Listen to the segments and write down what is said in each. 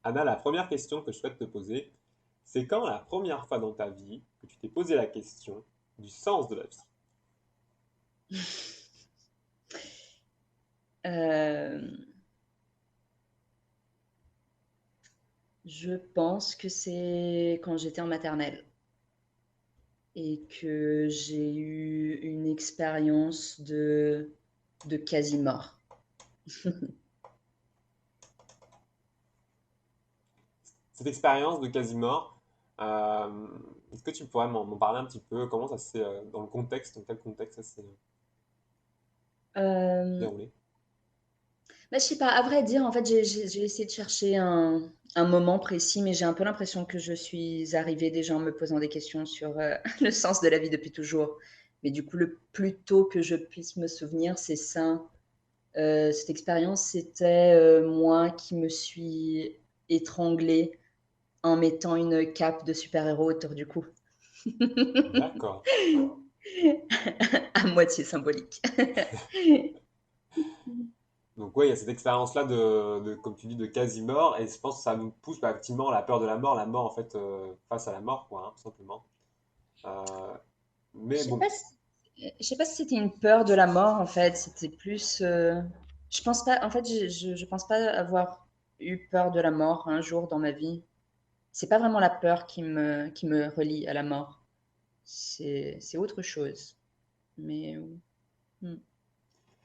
Anna, la première question que je souhaite te poser, c'est quand la première fois dans ta vie que tu t'es posé la question du sens de la vie? Euh, je pense que c'est quand j'étais en maternelle et que j'ai eu une expérience de quasi-mort. Cette expérience de quasi-mort, euh, est-ce que tu pourrais m'en parler un petit peu? Comment ça s'est, dans le contexte, dans quel contexte ça s'est Euh, déroulé? je sais pas, à vrai dire, en fait, j'ai essayé de chercher un moment précis, mais j'ai un peu l'impression que je suis arrivée déjà en me posant des questions sur le sens de la vie depuis toujours. Mais du coup, le plus tôt que je puisse me souvenir, c'est ça. Cette expérience, c'était moi qui me suis étranglée en mettant une cape de super-héros autour du cou. D'accord. À moitié symbolique. Donc oui, il y a cette expérience-là comme tu dis, de quasi-mort, et je pense que ça nous pousse activement à la peur de la mort en fait, face à la mort, quoi, hein, tout simplement. Euh, Je mais sais bon, pas je sais pas si c'était une peur de la mort en fait. C'était plus. Je pense pas. En fait, je pense pas avoir eu peur de la mort un jour dans ma vie. C'est pas vraiment la peur qui me relie à la mort. C'est autre chose. Mais hmm.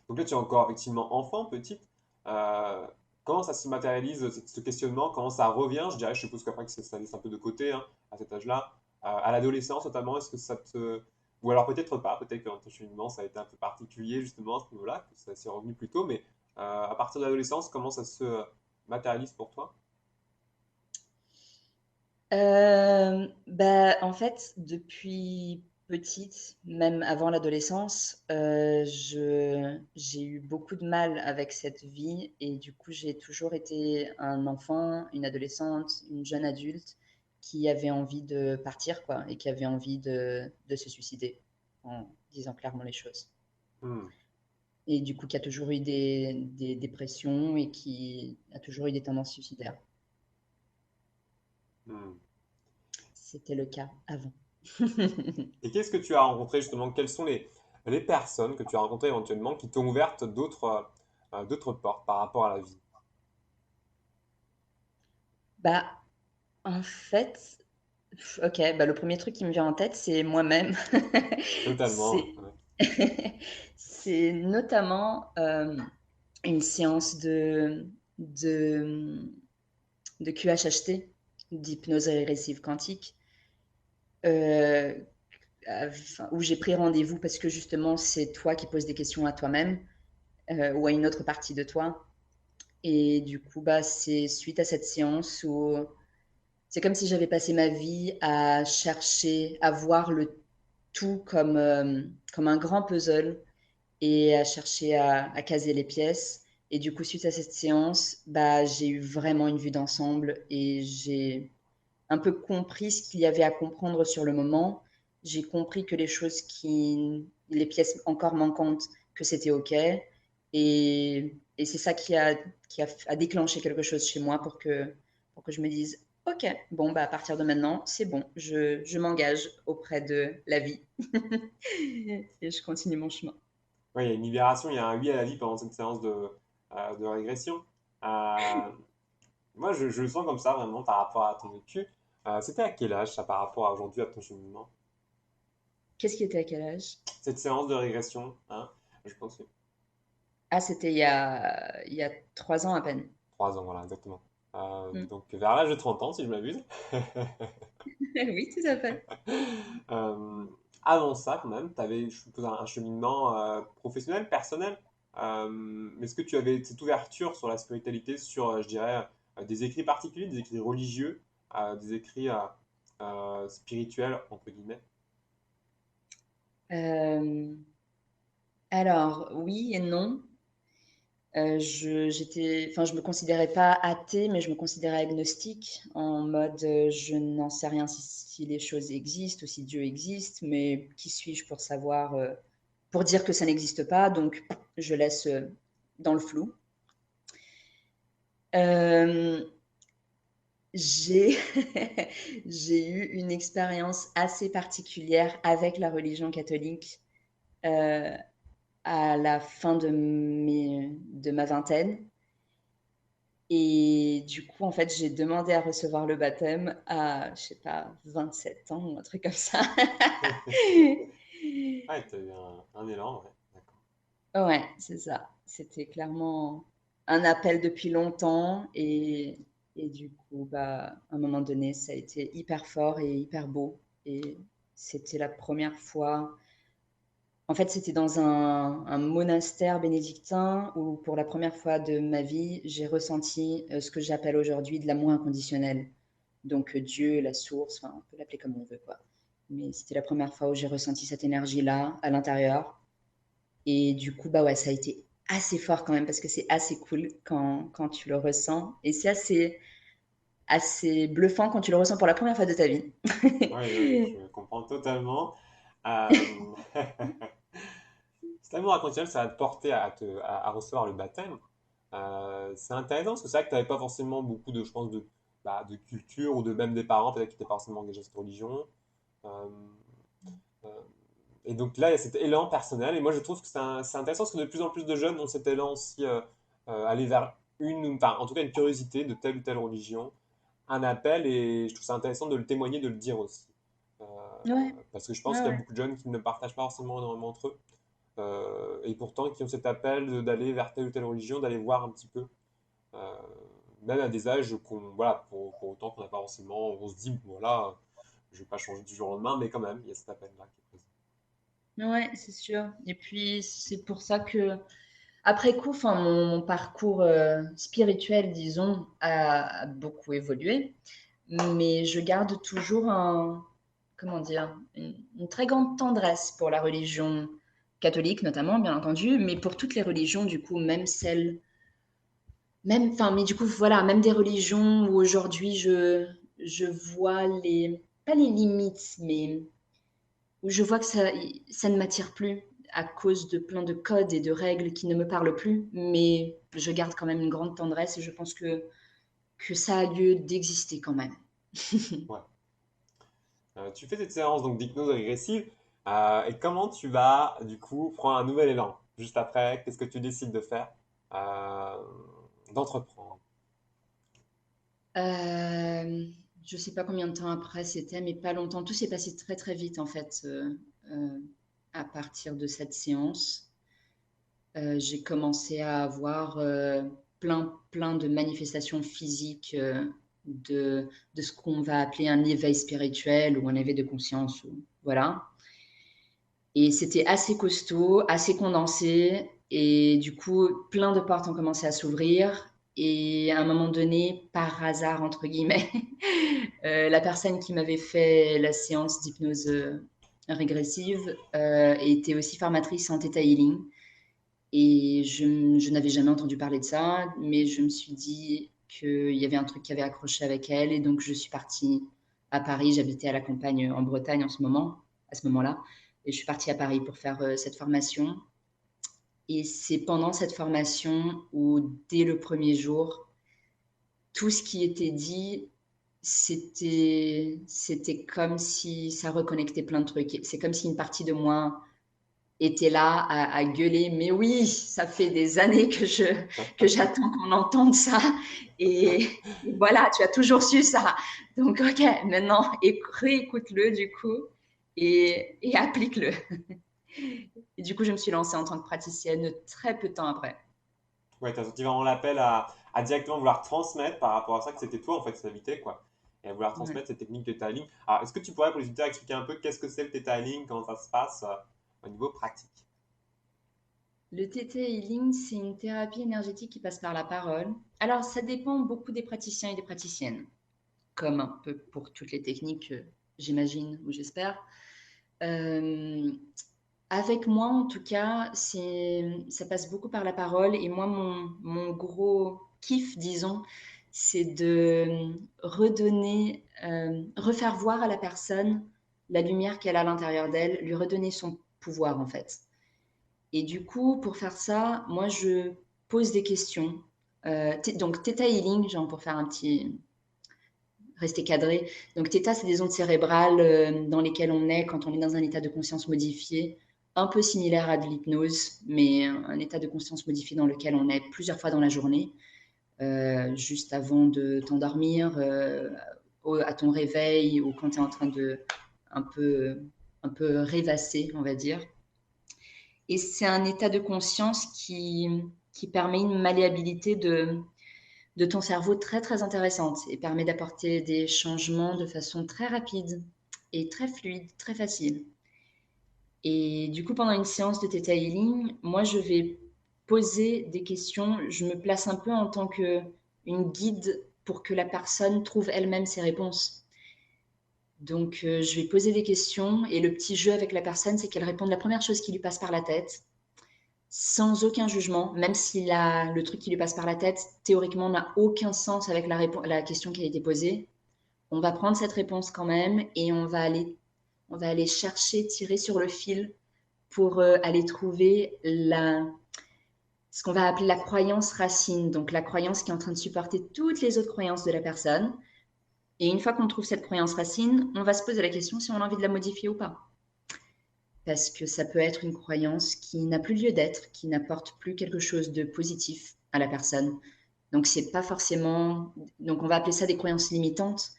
donc là tu es encore effectivement enfant, petite. Euh, Comment ça se matérialise, ce questionnement, comment ça revient, je dirais, je suppose qu'après que ça laisse un peu de côté hein, à cet âge-là, à l'adolescence notamment, est-ce que ça te... Ou alors peut-être pas, peut-être que dans ton cheminement ça a été un peu particulier justement à ce niveau-là, que ça s'est revenu plus tôt, mais à partir de l'adolescence, comment ça se matérialise pour toi? En fait, depuis petite, même avant l'adolescence, j'ai eu beaucoup de mal avec cette vie et du coup, j'ai toujours été un enfant, une adolescente, une jeune adulte qui avait envie de partir, quoi, et qui avait envie de se suicider, en disant clairement les choses. Hmm, Et du coup, qui a toujours eu des dépressions et qui a toujours eu des tendances suicidaires. hmm. C'était le cas avant. Et qu'est-ce que tu as rencontré justement? Quelles sont les personnes que tu as rencontrées éventuellement qui t'ont ouvert d'autres portes par rapport à la vie? Bah, en fait, ok, bah, le premier truc qui me vient en tête, c'est moi-même. Totalement. C'est Ouais. c'est notamment une séance de, de QHHT, d'hypnose régressive quantique, euh, où j'ai pris rendez-vous parce que justement, c'est toi qui poses des questions à toi-même ou à une autre partie de toi. Et du coup, bah, c'est suite à cette séance où c'est comme si j'avais passé ma vie à chercher, à voir le tout comme un grand puzzle et à chercher à caser les pièces. Et du coup, suite à cette séance, bah, j'ai eu vraiment une vue d'ensemble et j'ai un peu compris ce qu'il y avait à comprendre sur le moment. J'ai compris que les pièces encore manquantes, que c'était OK. Et c'est ça a déclenché quelque chose chez moi pour que je me dise, OK, bon, bah, à partir de maintenant, c'est bon, je m'engage auprès de la vie. Et je continue mon chemin. Ouais, il y a une libération, il y a un oui à la vie pendant cette séance de régression. Euh, Moi, je le sens comme ça vraiment par rapport à ton vécu. C'était à quel âge ça par rapport à aujourd'hui à ton cheminement? Qu'est-ce qui était à quel âge? Cette séance de régression, hein, je pense que Ah, c'était il y a 3 ans à peine. 3 ans, voilà, exactement. Mm. Donc vers l'âge de 30 ans, si je m'abuse. Oui, tout à fait. Euh, Avant ça, quand même, tu avais, je suppose, un cheminement professionnel, personnel. Est-ce que tu avais cette ouverture sur la spiritualité, sur, je dirais, des écrits particuliers, des écrits religieux, des écrits spirituels, entre guillemets? Euh, alors, oui et non. Enfin, je me considérais pas athée, mais je me considérais agnostique, en mode je n'en sais rien si les choses existent ou si Dieu existe, mais qui suis-je pour savoir, pour dire que ça n'existe pas, donc je laisse dans le flou. Euh, J'ai j'ai eu une expérience assez particulière avec la religion catholique, heu, à la fin de ma vingtaine et du coup, en fait, j'ai demandé à recevoir le baptême à, je sais pas, 27 ans ou un truc comme ça. Ouais, t'as eu un élan, ouais. D'accord. Ouais, c'est ça. C'était clairement un appel depuis longtemps et du coup, bah, à un moment donné, ça a été hyper fort et hyper beau et c'était la première fois en fait, c'était dans un monastère bénédictin où pour la première fois de ma vie, j'ai ressenti, ce que j'appelle aujourd'hui de l'amour inconditionnel. Donc, Dieu, la source, enfin, on peut l'appeler comme on veut, quoi. Mais c'était la première fois où j'ai ressenti cette énergie-là à l'intérieur et du coup, bah, ouais, ça a été assez fort quand même parce que c'est assez cool quand tu le ressens et c'est assez bluffant quand tu le ressens pour la première fois de ta vie. Oui, oui, je comprends totalement. Euh, Cet amour inconditionnel, ça va te porter à recevoir le baptême. C'est intéressant parce que c'est vrai que tu n'avais pas forcément beaucoup de, je pense, de culture ou de même des parents peut-être qui n'étaient pas forcément engagés dans cette religion. Euh, euh, et donc là, il y a cet élan personnel. Et moi, je trouve que c'est intéressant parce que de plus en plus de jeunes ont cet élan aussi aller vers enfin, en tout cas, une curiosité de telle ou telle religion, un appel. Et je trouve ça intéressant de le témoigner, de le dire aussi. Euh, Ouais, Parce que je pense ouais, qu'il y a ouais. beaucoup de jeunes qui ne partagent pas forcément énormément entre eux. Et pourtant qui ont cet appel d'aller vers telle ou telle religion, d'aller voir un petit peu, euh, même à des âges voilà, pour autant qu'on n'a pas forcément, on se dit, voilà, je vais pas changer du jour au lendemain, mais quand même, il y a cet appel-là qui est présent. Ouais, c'est sûr et puis, c'est pour ça que après coup, enfin, mon parcours, spirituel, disons, a beaucoup évolué, mais je garde toujours un comment dire? Une très grande tendresse pour la religion catholique notamment, bien entendu, mais pour toutes les religions du coup, même celles même enfin, mais du coup, voilà, même des religions où aujourd'hui je vois les pas les limites, mais où je vois que ça ne m'attire plus à cause de plein de codes et de règles qui ne me parlent plus, mais je garde quand même une grande tendresse et je pense que ça a lieu d'exister quand même. Ouais. Tu fais cette séance donc d'hypnose régressive, et comment tu vas du coup prendre un nouvel élan juste après? Qu'est-ce que tu décides de faire, euh, d'entreprendre? Euh, je sais pas combien de temps après c'était, mais pas longtemps. Tout s'est passé très très vite en fait euh, à partir de cette séance. J'ai commencé à avoir plein de manifestations physiques de, de ce qu'on va appeler un éveil spirituel ou un éveil de conscience. Voilà. Et c'était assez costaud, assez condensé. Et du coup, plein de portes ont commencé à s'ouvrir. Et à un moment donné, par hasard, entre guillemets, la personne qui m'avait fait la séance d'hypnose régressive était aussi formatrice en Theta Healing. Et je n'avais jamais entendu parler de ça, mais je me suis dit qu'il y avait un truc qui avait accroché avec elle. Et donc, je suis partie à Paris. J'habitais à la campagne en Bretagne à ce moment-là. Et je suis partie à Paris pour faire cette formation. Et c'est pendant cette formation où, dès le premier jour, tout ce qui était dit, c'était comme si ça reconnectait plein de trucs. C'est comme si une partie de moi était là à gueuler, mais oui, ça fait des années que j'attends qu'on entende ça. Et voilà, tu as toujours su ça. Donc, ok, maintenant, réécoute-le du coup et applique-le. Et du coup, je me suis lancée en tant que praticienne très peu de temps après. Ouais, tu as senti vraiment l'appel à directement vouloir transmettre par rapport à ça, que c'était toi en fait qui t'habitais, quoi. Et à vouloir Ouais. transmettre cette technique de Theta Healing. Alors, est-ce que tu pourrais pour les auditeurs expliquer un peu qu'est-ce que c'est le Theta Healing, comment ça se passe au niveau pratique? Le TT Healing, c'est une thérapie énergétique qui passe par la parole. Alors, ça dépend beaucoup des praticiens et des praticiennes, comme un peu pour toutes les techniques, j'imagine ou j'espère. Euh, Avec moi, en tout cas, ça passe beaucoup par la parole. Et moi, mon gros kiff, disons, c'est de redonner, refaire voir à la personne la lumière qu'elle a à l'intérieur d'elle, lui redonner son pouvoir, en fait. Et du coup, pour faire ça, moi, je pose des questions. Donc, Theta Healing, genre pour faire rester cadré. Donc, Theta, c'est des ondes cérébrales dans lesquelles on est quand on est dans un état de conscience modifié, un peu similaire à de l'hypnose, mais un état de conscience modifié dans lequel on est plusieurs fois dans la journée, juste avant de t'endormir, à ton réveil ou quand tu es en train de un peu, un peu rêvasser, on va dire. Et c'est un état de conscience qui permet une malléabilité de ton cerveau très très intéressante et permet d'apporter des changements de façon très rapide et très fluide, très facile. Et du coup, pendant une séance de Theta Healing, moi, je vais poser des questions. Je me place un peu en tant qu'une guide pour que la personne trouve elle-même ses réponses. Donc, je vais poser des questions et le petit jeu avec la personne, c'est qu'elle réponde la première chose qui lui passe par la tête, sans aucun jugement, même si le truc qui lui passe par la tête, théoriquement, n'a aucun sens avec la question qui a été posée. On va prendre cette réponse quand même et on va aller chercher, tirer sur le fil pour aller trouver ce qu'on va appeler la croyance racine, donc la croyance qui est en train de supporter toutes les autres croyances de la personne. Et une fois qu'on trouve cette croyance racine, on va se poser la question si on a envie de la modifier ou pas. Parce que ça peut être une croyance qui n'a plus lieu d'être, qui n'apporte plus quelque chose de positif à la personne. Donc c'est pas forcément, donc on va appeler ça des croyances limitantes.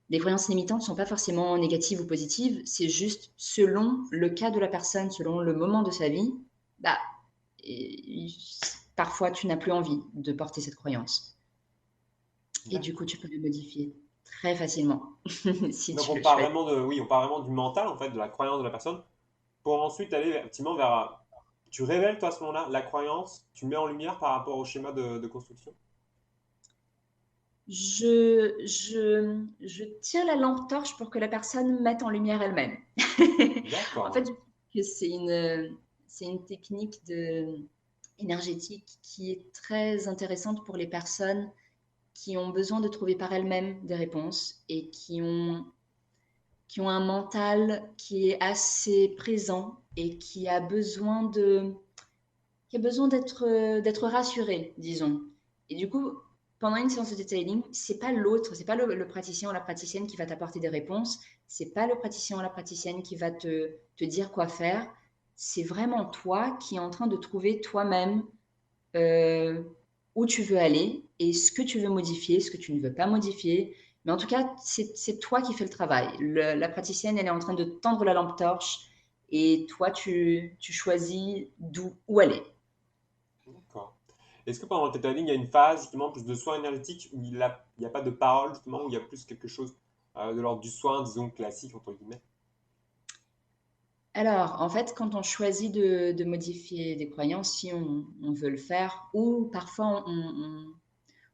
Les croyances limitantes ne sont pas forcément négatives ou positives, c'est juste selon le cas de la personne, selon le moment de sa vie, bah, et parfois tu n'as plus envie de porter cette croyance. Et du coup, tu peux le modifier très facilement si Donc tu on le part choisis. vraiment oui, on part vraiment du mental, en fait, de la croyance de la personne, pour ensuite aller effectivement vers... Tu révèles, toi, à ce moment-là, la croyance, tu mets en lumière par rapport au schéma de construction. Je tire la lampe torche pour que la personne mette en lumière elle-même. En D'accord. fait, je trouve que c'est une technique énergétique qui est très intéressante pour les personnes qui ont besoin de trouver par elles-mêmes des réponses et qui ont un mental qui est assez présent et qui a besoin d'être rassuré, disons. Et du coup, pendant une séance de detailing, c'est pas l'autre, c'est pas le praticien ou la praticienne qui va t'apporter des réponses, c'est pas le praticien ou la praticienne qui va te dire quoi faire, c'est vraiment toi qui es en train de trouver toi-même euh, où tu veux aller et ce que tu veux modifier, ce que tu ne veux pas modifier. Mais en tout cas, c'est toi qui fais le travail. La praticienne, elle est en train de tendre la lampe torche et toi, tu choisis où aller. D'accord. Est-ce que pendant le Theta Healing, il y a une phase justement plus de soin énergétique où il y a pas de parole justement, où il y a plus quelque chose de l'ordre du soin, disons classique entre guillemets? Alors, en fait, quand on choisit de modifier des croyances, si on veut le faire, ou parfois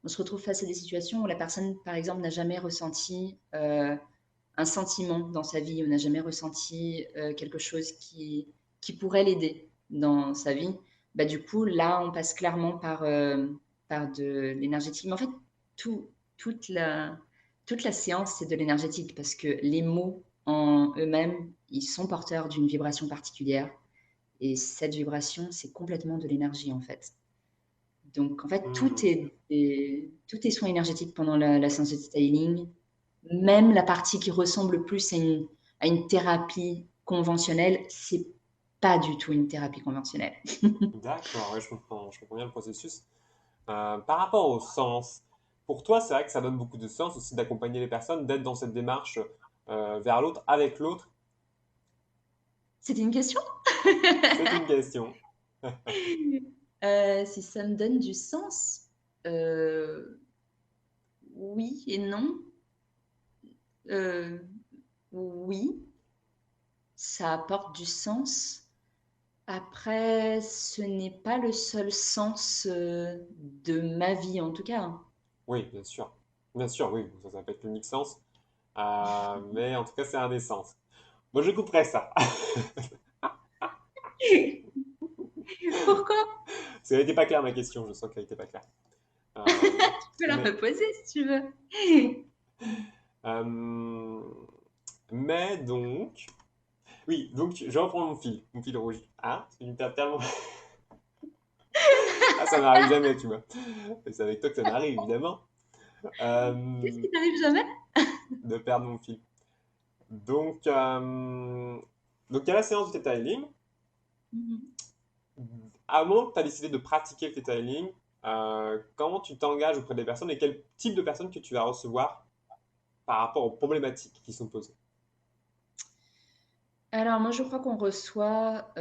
on se retrouve face à des situations où la personne, par exemple, n'a jamais ressenti un sentiment dans sa vie, ou n'a jamais ressenti quelque chose qui pourrait l'aider dans sa vie, bah, du coup, là, on passe clairement par de l'énergétique. Mais en fait, tout, toute la, toute la séance, c'est de l'énergétique parce que les mots en eux-mêmes, ils sont porteurs d'une vibration particulière. Et cette vibration, c'est complètement de l'énergie, en fait. Donc, en fait, Hmm, tout est soin énergétique pendant la séance de styling. Même la partie qui ressemble plus à une thérapie conventionnelle, c'est pas du tout une thérapie conventionnelle. d'accord, ouais, je comprends bien le processus. Par rapport au sens, pour toi, c'est vrai que ça donne beaucoup de sens aussi d'accompagner les personnes, d'être dans cette démarche vers l'autre, avec l'autre. C'était une question? C'est une question. Si ça me donne du sens, euh, oui et non. Euh, oui, ça apporte du sens. Après, ce n'est pas le seul sens de ma vie, en tout cas, hein. Oui, bien sûr. Bien sûr, oui, ça peut être l'unique sens. Mais en tout cas, c'est un des sens. Moi, je couperai ça. Pourquoi? Parce qu'elle n'était pas claire ma question, je sens qu'elle n'était pas claire. Euh, Tu peux la mais, reposer si tu veux. euh, mais donc, oui, donc je reprends mon fil rouge. Ah, parce que tu me perds tellement. Ah, ça m'arrive jamais, tu vois. Et c'est avec toi que ça m'arrive, évidemment. Qu'est-ce Euh, qui t'arrive jamais? de perdre mon fil. Donc, donc il y a la séance de detailing. Mhm. À un moment que tu as décidé de pratiquer le detailing, comment tu t'engages auprès des personnes et quel type de personnes que tu vas recevoir par rapport aux problématiques qui sont posées? Alors moi, je crois qu'on reçoit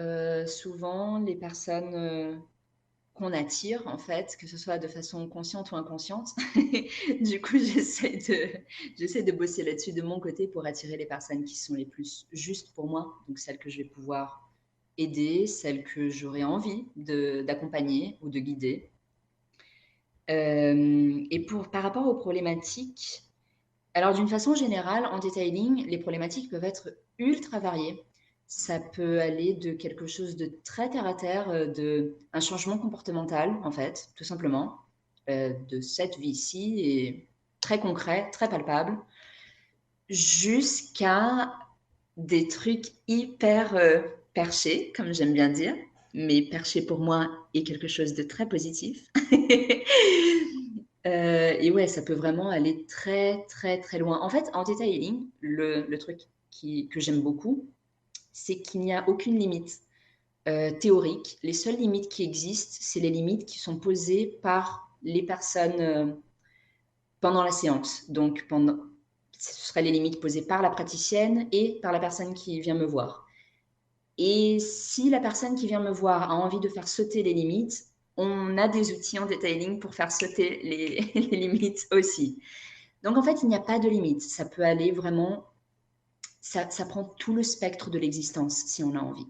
souvent les personnes qu'on attire, en fait, que ce soit de façon consciente ou inconsciente. Du coup, j'essaie de bosser là-dessus de mon côté pour attirer les personnes qui sont les plus justes pour moi, donc celles que je vais pouvoir aider, celles que j'aurais envie d'accompagner ou de guider. Et par rapport aux problématiques, alors d'une façon générale, en detailing, les problématiques peuvent être ultra variées. Ça peut aller de quelque chose de très terre à terre, de un changement comportemental en fait, tout simplement, de cette vie-ci et très concret, très palpable, jusqu'à des trucs hyper perchés, comme j'aime bien dire. Mais perché pour moi est quelque chose de très positif. Et ouais, ça peut vraiment aller très, très, très loin. En fait, en detailing, le truc que j'aime beaucoup, c'est qu'il n'y a aucune limite théorique. Les seules limites qui existent, c'est les limites qui sont posées par les personnes pendant la séance. Donc, ce seraient les limites posées par la praticienne et par la personne qui vient me voir. Et si la personne qui vient me voir a envie de faire sauter les limites, on a des outils en detailing pour faire sauter les limites aussi. Donc en fait, il n'y a pas de limite. Ça peut aller vraiment, ça prend tout le spectre de l'existence si on a envie.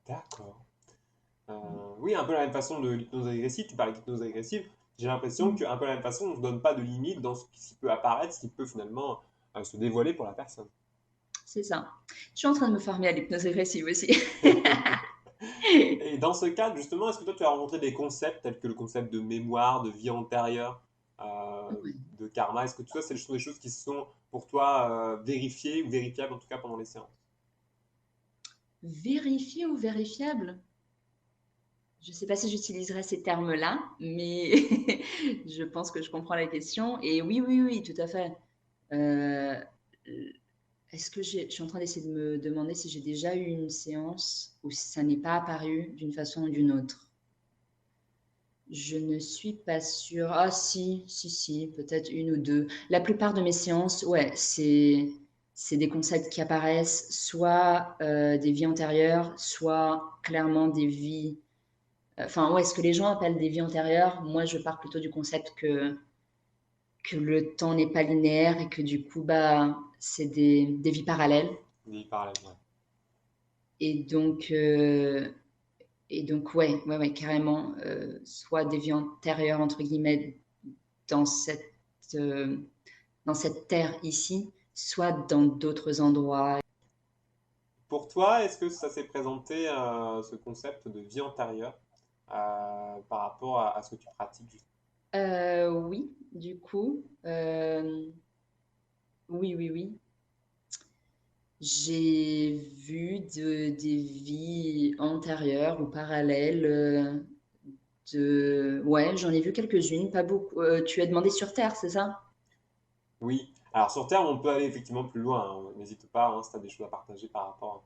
D'accord. Oui, un peu la même façon de l'hypnose agressive. Tu parles d'hypnose agressive. J'ai l'impression Mm. qu'un peu la même façon, on ne se donne pas de limite dans ce qui peut apparaître, ce qui peut finalement se dévoiler pour la personne. C'est ça. Je suis en train de me former à l'hypnose agressive aussi. Et dans ce cadre, justement, est-ce que toi, tu as rencontré des concepts tels que le concept de mémoire, de vie antérieure, de karma? Est-ce que tout ça, ce sont des choses qui sont pour toi vérifiées ou vérifiables, en tout cas pendant les séances? Vérifié ou vérifiable? Je ne sais pas si j'utiliserai ces termes-là, mais je pense que je comprends la question. Et oui, oui, oui, tout à fait. Euh, Est-ce que je suis en train d'essayer de me demander si j'ai déjà eu une séance où ça n'est pas apparu d'une façon ou d'une autre? Je ne suis pas sûre. Ah si, si, si, peut-être une ou deux. La plupart de mes séances, ouais, c'est des concepts qui apparaissent, soit des vies antérieures, soit clairement des vies. Enfin, ouais, ce que les gens appellent des vies antérieures, moi je pars plutôt du concept que le temps n'est pas linéaire et que du coup, bah, c'est des vies parallèles. Des parallèles, ouais. Et donc, ouais, ouais, ouais, carrément, soit des vies antérieures, entre guillemets, dans cette, euh, dans cette terre ici, soit dans d'autres endroits. Pour toi, est-ce que ça s'est présenté, ce concept de vie antérieure, par rapport à ce que tu pratiques justement? Oui, du coup, oui, oui, oui. J'ai vu des vies antérieures ou parallèles. Ouais, j'en ai vu quelques-unes, pas beaucoup. Tu as demandé sur Terre, c'est ça? Oui. Alors sur Terre, on peut aller effectivement plus loin, hein. N'hésite pas, hein, si tu as des choses à partager par rapport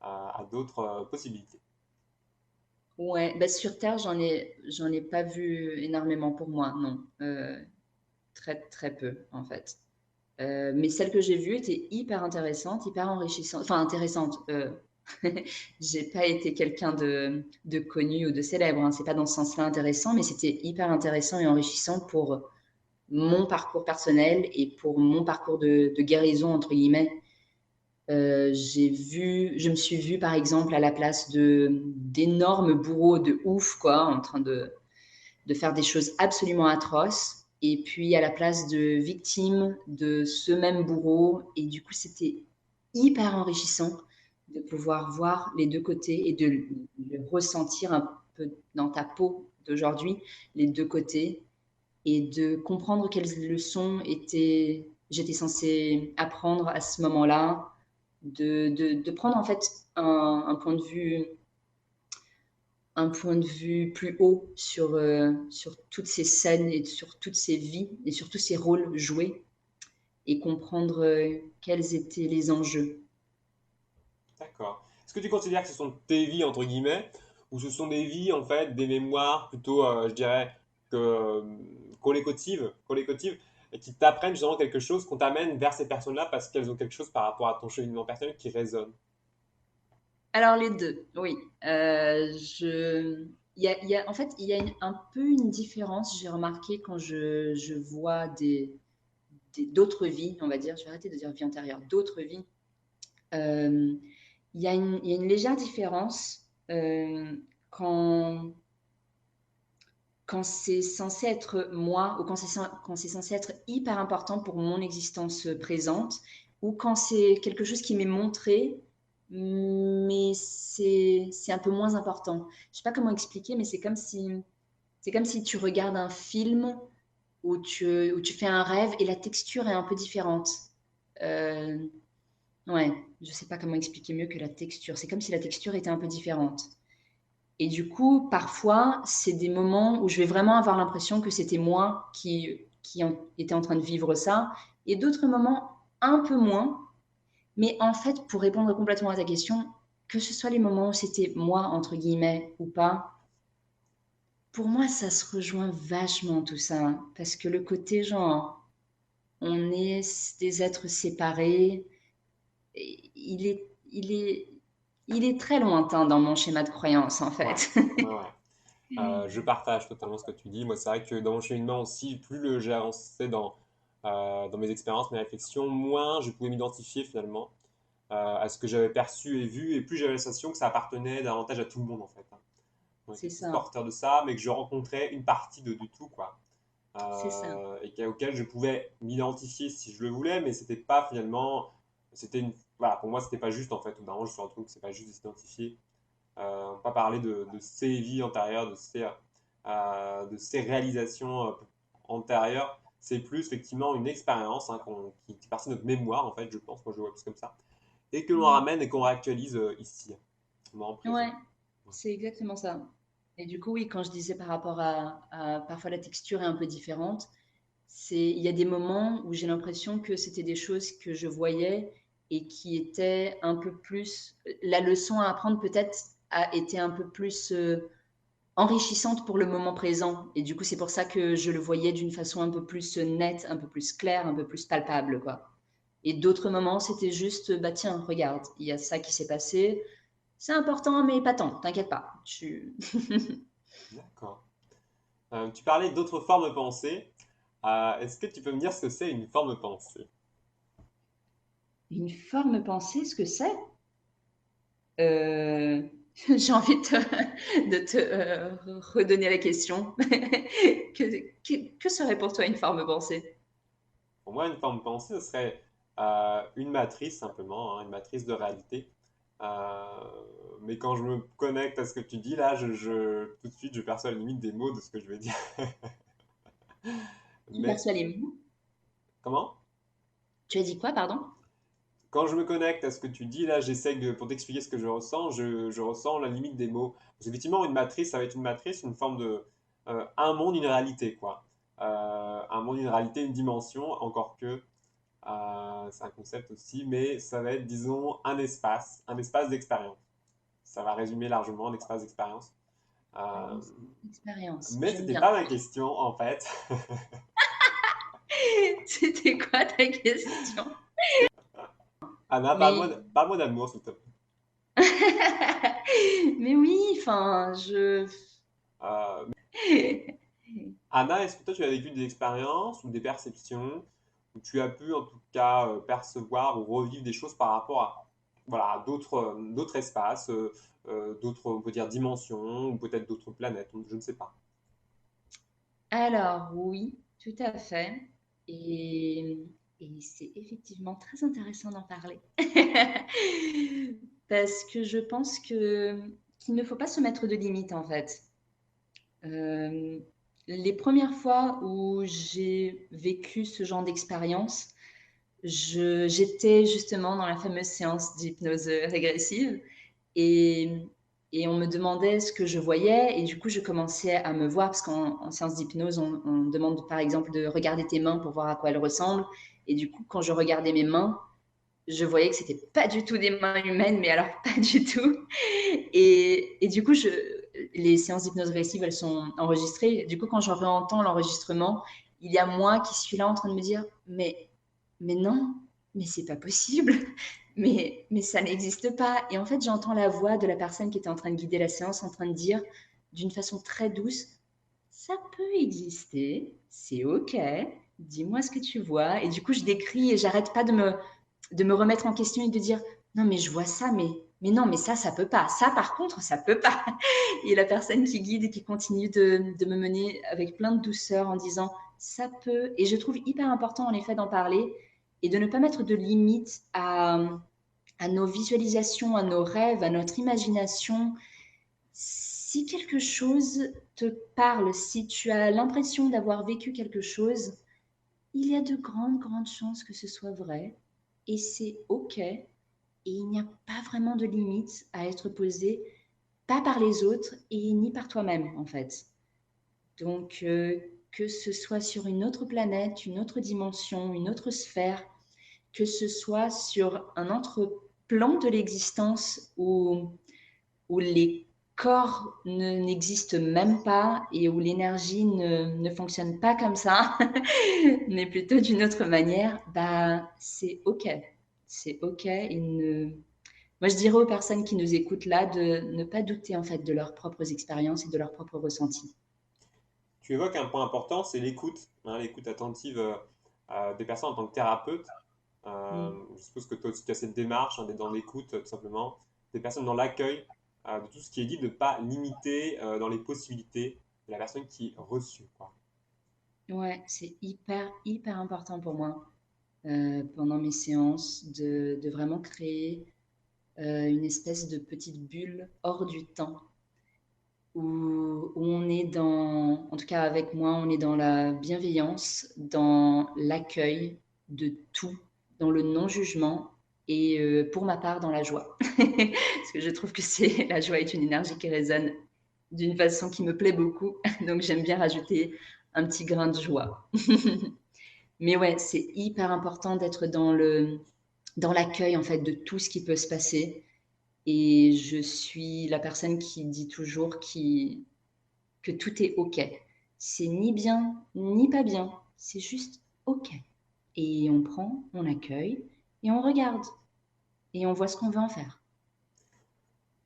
à d'autres possibilités. Ouais, bah sur Terre, j'en ai pas vu énormément pour moi, non. Très, très peu, en fait. Mais celles que j'ai vues étaient hyper intéressantes, hyper enrichissantes. Enfin, intéressantes. J'ai pas été quelqu'un de connu ou de célèbre, hein. C'est pas dans ce sens-là intéressant, mais c'était hyper intéressant et enrichissant pour mon parcours personnel et pour mon parcours de guérison, entre guillemets. Je me suis vue par exemple à la place d'énormes bourreaux de ouf, quoi, en train de faire des choses absolument atroces. Et puis à la place de victimes de ce même bourreau. Et du coup, c'était hyper enrichissant de pouvoir voir les deux côtés et de le ressentir un peu dans ta peau d'aujourd'hui, les deux côtés, et de comprendre quelles leçons j'étais censée apprendre à ce moment-là, de prendre en fait un point de vue un point de vue plus haut sur toutes ces scènes et sur toutes ces vies et sur tous ces rôles joués et comprendre quels étaient les enjeux. D'accord. Est-ce que tu considères que ce sont tes vies, entre guillemets, ou ce sont des vies, en fait, des mémoires plutôt, je dirais, que, collectives, et qui t'apprennent justement quelque chose, qu'on t'amène vers ces personnes-là parce qu'elles ont quelque chose par rapport à ton cheminement personnel qui résonne? Alors les deux, oui. En fait, il y a un peu une différence, j'ai remarqué quand je vois d'autres vies, on va dire, je vais arrêter de dire vie antérieure, d'autres vies. Euh, il y a une légère différence quand, quand c'est censé être moi ou quand c'est censé être hyper important pour mon existence présente ou quand c'est quelque chose qui m'est montré, mais c'est un peu moins important. Je sais pas comment expliquer, mais c'est comme si tu regardes un film où tu fais un rêve et la texture est un peu différente. Euh, ouais, je sais pas comment expliquer mieux que la texture. C'est comme si la texture était un peu différente. Et du coup, parfois, c'est des moments où je vais vraiment avoir l'impression que c'était moi qui était en train de vivre ça, et d'autres moments un peu moins. Mais en fait, pour répondre complètement à ta question, que ce soit les moments où c'était moi, entre guillemets, ou pas, pour moi, ça se rejoint vachement tout ça. Parce que le côté, genre, on est des êtres séparés, il est très lointain dans mon schéma de croyance, en Ouais, fait. ouais, ouais. Je partage totalement ce que tu dis. Moi, c'est vrai que dans mon cheminement aussi, plus j'ai avancé dans mes expériences, mes réflexions, moins je pouvais m'identifier finalement à ce que j'avais perçu et vu, et plus j'avais la sensation que ça appartenait davantage à tout le monde en fait, hein. On était C'est tous ça, porteurs de ça, mais que je rencontrais une partie du tout, quoi. c'est ça. Auquel je pouvais m'identifier si je le voulais, mais c'était pas finalement, voilà, pour moi c'était pas juste en fait. Au bout d'un moment, je me suis rendu compte que c'est pas juste de s'identifier. On peut pas parler de ses vies antérieures, de ses réalisations antérieures. C'est plus effectivement une expérience hein, qui fait partie de notre mémoire, en fait, je pense, moi je le vois plus comme ça, et que l'on Mm. ramène et qu'on réactualise ici, au moment Ouais, présent. Ouais. c'est exactement ça. Et du coup, oui, quand je disais par rapport parfois la texture est un peu différente, il y a des moments où j'ai l'impression que c'était des choses que je voyais et qui étaient un peu plus, la leçon à apprendre peut-être a été un peu plus enrichissante pour le moment présent. Et du coup, c'est pour ça que je le voyais d'une façon un peu plus nette, un peu plus claire, un peu plus palpable, quoi. Et d'autres moments, c'était juste, bah tiens, regarde, il y a ça qui s'est passé. C'est important, mais pas tant, t'inquiète pas. D'accord. Tu parlais d'autres formes de pensée. Est-ce que tu peux me dire ce que c'est une forme de pensée? Une forme pensée, ce que c'est euh... J'ai envie de te redonner la question. Que serait pour toi une forme pensée? Pour moi, une forme de pensée, ce serait une matrice simplement, hein, une matrice de réalité. Euh, mais quand je me connecte à ce que tu dis là, tout de suite, je perçois la limite des mots de ce que je vais dire. Tu Mais perçois les mots. comment? Tu as dit quoi, pardon? Quand je me connecte à ce que tu dis là, pour t'expliquer ce que je ressens, je ressens la limite des mots. Parce qu'effectivement, une matrice, ça va être une matrice, une forme de un monde, une réalité, quoi. Un monde, une réalité, une dimension, encore que c'est un concept aussi, mais ça va être, disons, un espace d'expérience. Ça va résumer largement l'espace d'expérience. Euh, Expérience, mais j'aime c'était bien. pas ma question, en fait. C'était quoi ta question? Anna, Mais, parle-moi d'amour, s'il te plaît. mais oui, enfin, je. Euh, Anna, est-ce que toi, tu as vécu des expériences ou des perceptions où tu as pu, en tout cas, percevoir ou revivre des choses par rapport à, voilà, à d'autres espaces, d'autres, on peut dire, dimensions, ou peut-être d'autres planètes, je ne sais pas. Alors, oui, tout à fait. Et, et c'est effectivement très intéressant d'en parler. Parce que je pense qu'il ne faut pas se mettre de limites, en fait. Euh, les premières fois où j'ai vécu ce genre d'expérience, j'étais justement dans la fameuse séance d'hypnose régressive et, et on me demandait ce que je voyais, et du coup, je commençais à me voir, parce qu'en séance d'hypnose, on demande par exemple de regarder tes mains pour voir à quoi elles ressemblent. Et du coup, quand je regardais mes mains, je voyais que c'était pas du tout des mains humaines, mais alors pas du tout. Et du coup, les séances d'hypnose régressive, elles sont enregistrées. Du coup, quand je réentends l'enregistrement, il y a moi qui suis là en train de me dire, mais non, mais c'est pas possible, mais ça n'existe pas. Et en fait, j'entends la voix de la personne qui était en train de guider la séance, en train de dire d'une façon très douce, ça peut exister, c'est ok, dis-moi ce que tu vois. Et du coup, je décris et j'arrête pas de me remettre en question et de dire, non, mais je vois ça, mais non, mais ça peut pas. Ça, par contre, ça peut pas. Et la personne qui guide et qui continue de me mener avec plein de douceur en disant, ça peut. Et je trouve hyper important, en effet, d'en parler et de ne pas mettre de limites à nos visualisations, à nos rêves, à notre imagination. Si quelque chose te parle, si tu as l'impression d'avoir vécu quelque chose, il y a de grandes, grandes chances que ce soit vrai. Et c'est OK. Et il n'y a pas vraiment de limite à être posée, pas par les autres et ni par toi-même, en fait. Donc, que ce soit sur une autre planète, une autre dimension, une autre sphère, que ce soit sur un autre plan de l'existence où les corps n'existent même pas et où l'énergie ne fonctionne pas comme ça, mais plutôt d'une autre manière, bah, c'est OK. C'est OK. Moi, je dirais aux personnes qui nous écoutent là de ne pas douter en fait de leurs propres expériences et de leurs propres ressentis. Tu évoques un point important, c'est l'écoute, hein, l'écoute attentive des personnes en tant que thérapeute. Mm. Je suppose que toi aussi tu as cette démarche hein, d'être dans l'écoute, tout simplement, des personnes dans l'accueil, de tout ce qui est dit, de ne pas limiter dans les possibilités de la personne qui est reçue, quoi. Ouais, c'est hyper, hyper important pour moi pendant mes séances de vraiment créer une espèce de petite bulle hors du temps où on est dans, en tout cas avec moi, on est dans la bienveillance, dans l'accueil de tout, dans le non-jugement et pour ma part dans la joie. Parce que je trouve que la joie est une énergie qui résonne d'une façon qui me plaît beaucoup. Donc j'aime bien rajouter un petit grain de joie. Mais ouais, c'est hyper important d'être dans l'accueil en fait de tout ce qui peut se passer. Et je suis la personne qui dit toujours que tout est OK. C'est ni bien ni pas bien, c'est juste OK. Et on prend, on accueille et on regarde et on voit ce qu'on veut en faire.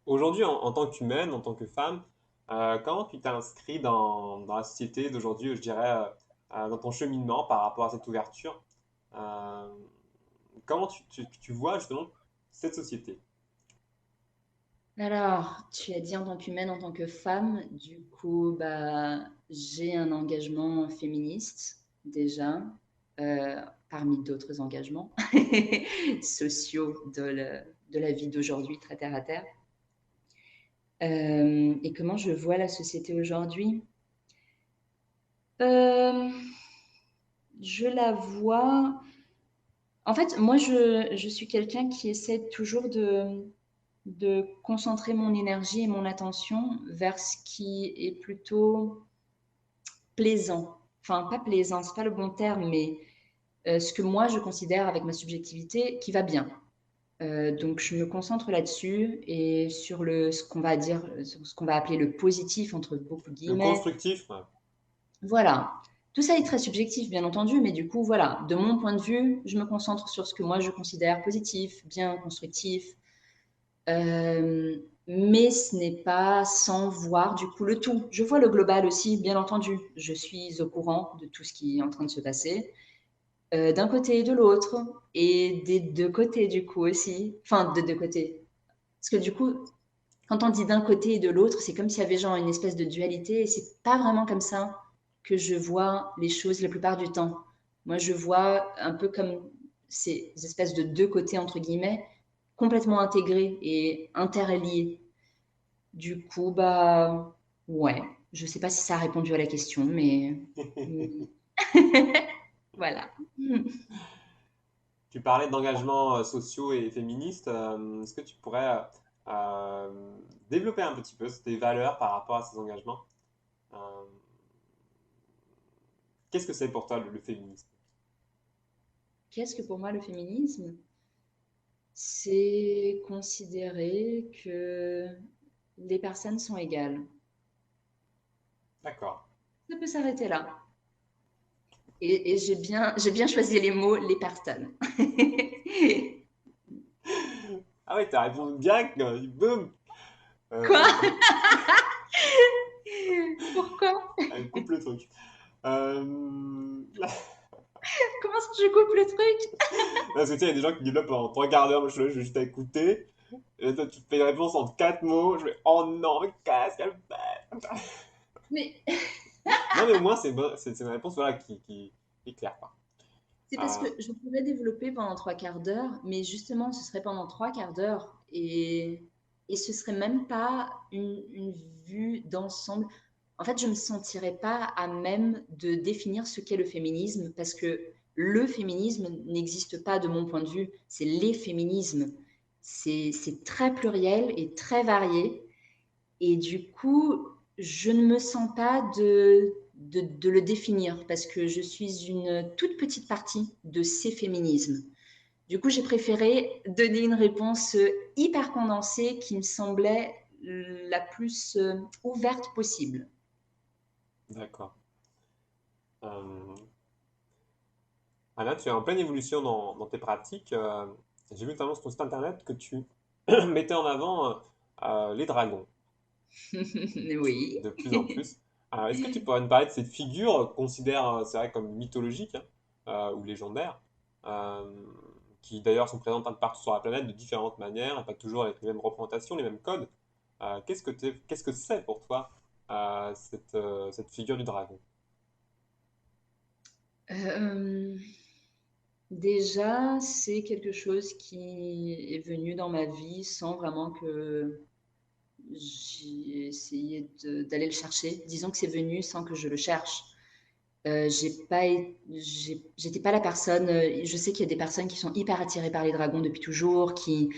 Aujourd'hui, en tant qu'humaine, en tant que femme, comment tu t'es inscrit dans la société d'aujourd'hui, je dirais, dans ton cheminement par rapport à cette ouverture? Euh, Comment tu vois justement cette société? Alors, tu as dit en tant qu'humaine, en tant que femme, du coup, bah, j'ai un engagement féministe déjà, parmi d'autres engagements sociaux de la vie d'aujourd'hui, très terre à terre. Et comment je vois la société aujourd'hui? Euh, je la vois. En fait, moi, je suis quelqu'un qui essaie toujours de concentrer mon énergie et mon attention vers ce qui est plutôt plaisant. Enfin, pas plaisant, c'est pas le bon terme, mais ce que moi je considère avec ma subjectivité qui va bien. Donc, je me concentre là-dessus et sur ce qu'on va dire, sur ce qu'on va appeler le positif entre beaucoup de Le guillemets. constructif, ouais. Voilà. Tout ça est très subjectif, bien entendu, mais du coup, voilà, de mon point de vue, je me concentre sur ce que moi je considère positif, bien, constructif. Mais ce n'est pas sans voir du coup le tout. Je vois le global aussi, bien entendu. Je suis au courant de tout ce qui est en train de se passer, d'un côté et de l'autre, et des deux côtés du coup aussi. Enfin, des deux côtés. Parce que du coup, quand on dit d'un côté et de l'autre, c'est comme s'il y avait genre une espèce de dualité, et c'est pas vraiment comme ça que je vois les choses la plupart du temps. Moi, je vois un peu comme ces espèces de deux côtés, entre guillemets, complètement intégrés et interliés. Du coup, bah, ouais, je sais pas si ça a répondu à la question, mais voilà. Tu parlais d'engagements sociaux et féministes. Est-ce que tu pourrais euh, développer un petit peu tes valeurs par rapport à ces engagements. Euh, Qu'est-ce que c'est pour toi le féminisme? Qu'est-ce que pour moi le féminisme? C'est considérer que les personnes sont égales. D'accord. Ça peut s'arrêter là. Et j'ai bien choisi les mots, les personnes. Ah ouais, t'as répondu direct, là, boum! Quoi? Euh, Pourquoi? Elle coupe le truc. Là, Comment ça je coupe le truc? parce que tu sais, il y a des gens qui développent pendant 3 quarts d'heure, moi je suis là, je vais juste à écouter. Et là, toi, tu fais une réponse en 4 mots, je fais oh non, mais casse, qu'elle fait. Mais Non, mais au moins, c'est une réponse voilà, qui est claire, quoi. c'est parce Euh, que je pourrais développer pendant trois quarts d'heure, mais justement, ce serait pendant trois quarts d'heure et ce serait même pas une vue d'ensemble. En fait, je me sentirais pas à même de définir ce qu'est le féminisme parce que le féminisme n'existe pas de mon point de vue. C'est les féminismes. C'est très pluriel et très varié. Et du coup, je ne me sens pas de le définir parce que je suis une toute petite partie de ces féminismes. Du coup, j'ai préféré donner une réponse hyper condensée qui me semblait la plus ouverte possible. d'accord. Là, tu es en pleine évolution dans tes pratiques. J'ai vu notamment sur ton site internet que tu mettais en avant les dragons Oui. de plus en plus. Alors, est-ce que tu pourrais nous parler de cette figure, considère, c'est vrai, comme mythologique hein, ou légendaire, euh, qui d'ailleurs sont présentes un peu partout sur la planète de différentes manières, et pas toujours avec les mêmes représentations, les mêmes codes. Qu'est-ce que c'est pour toi cette figure du dragon? Euh, déjà, c'est quelque chose qui est venu dans ma vie sans vraiment que j'ai essayé d'aller le chercher. Disons que c'est venu sans que je le cherche. J'étais pas la personne. Je sais qu'il y a des personnes qui sont hyper attirées par les dragons depuis toujours, qui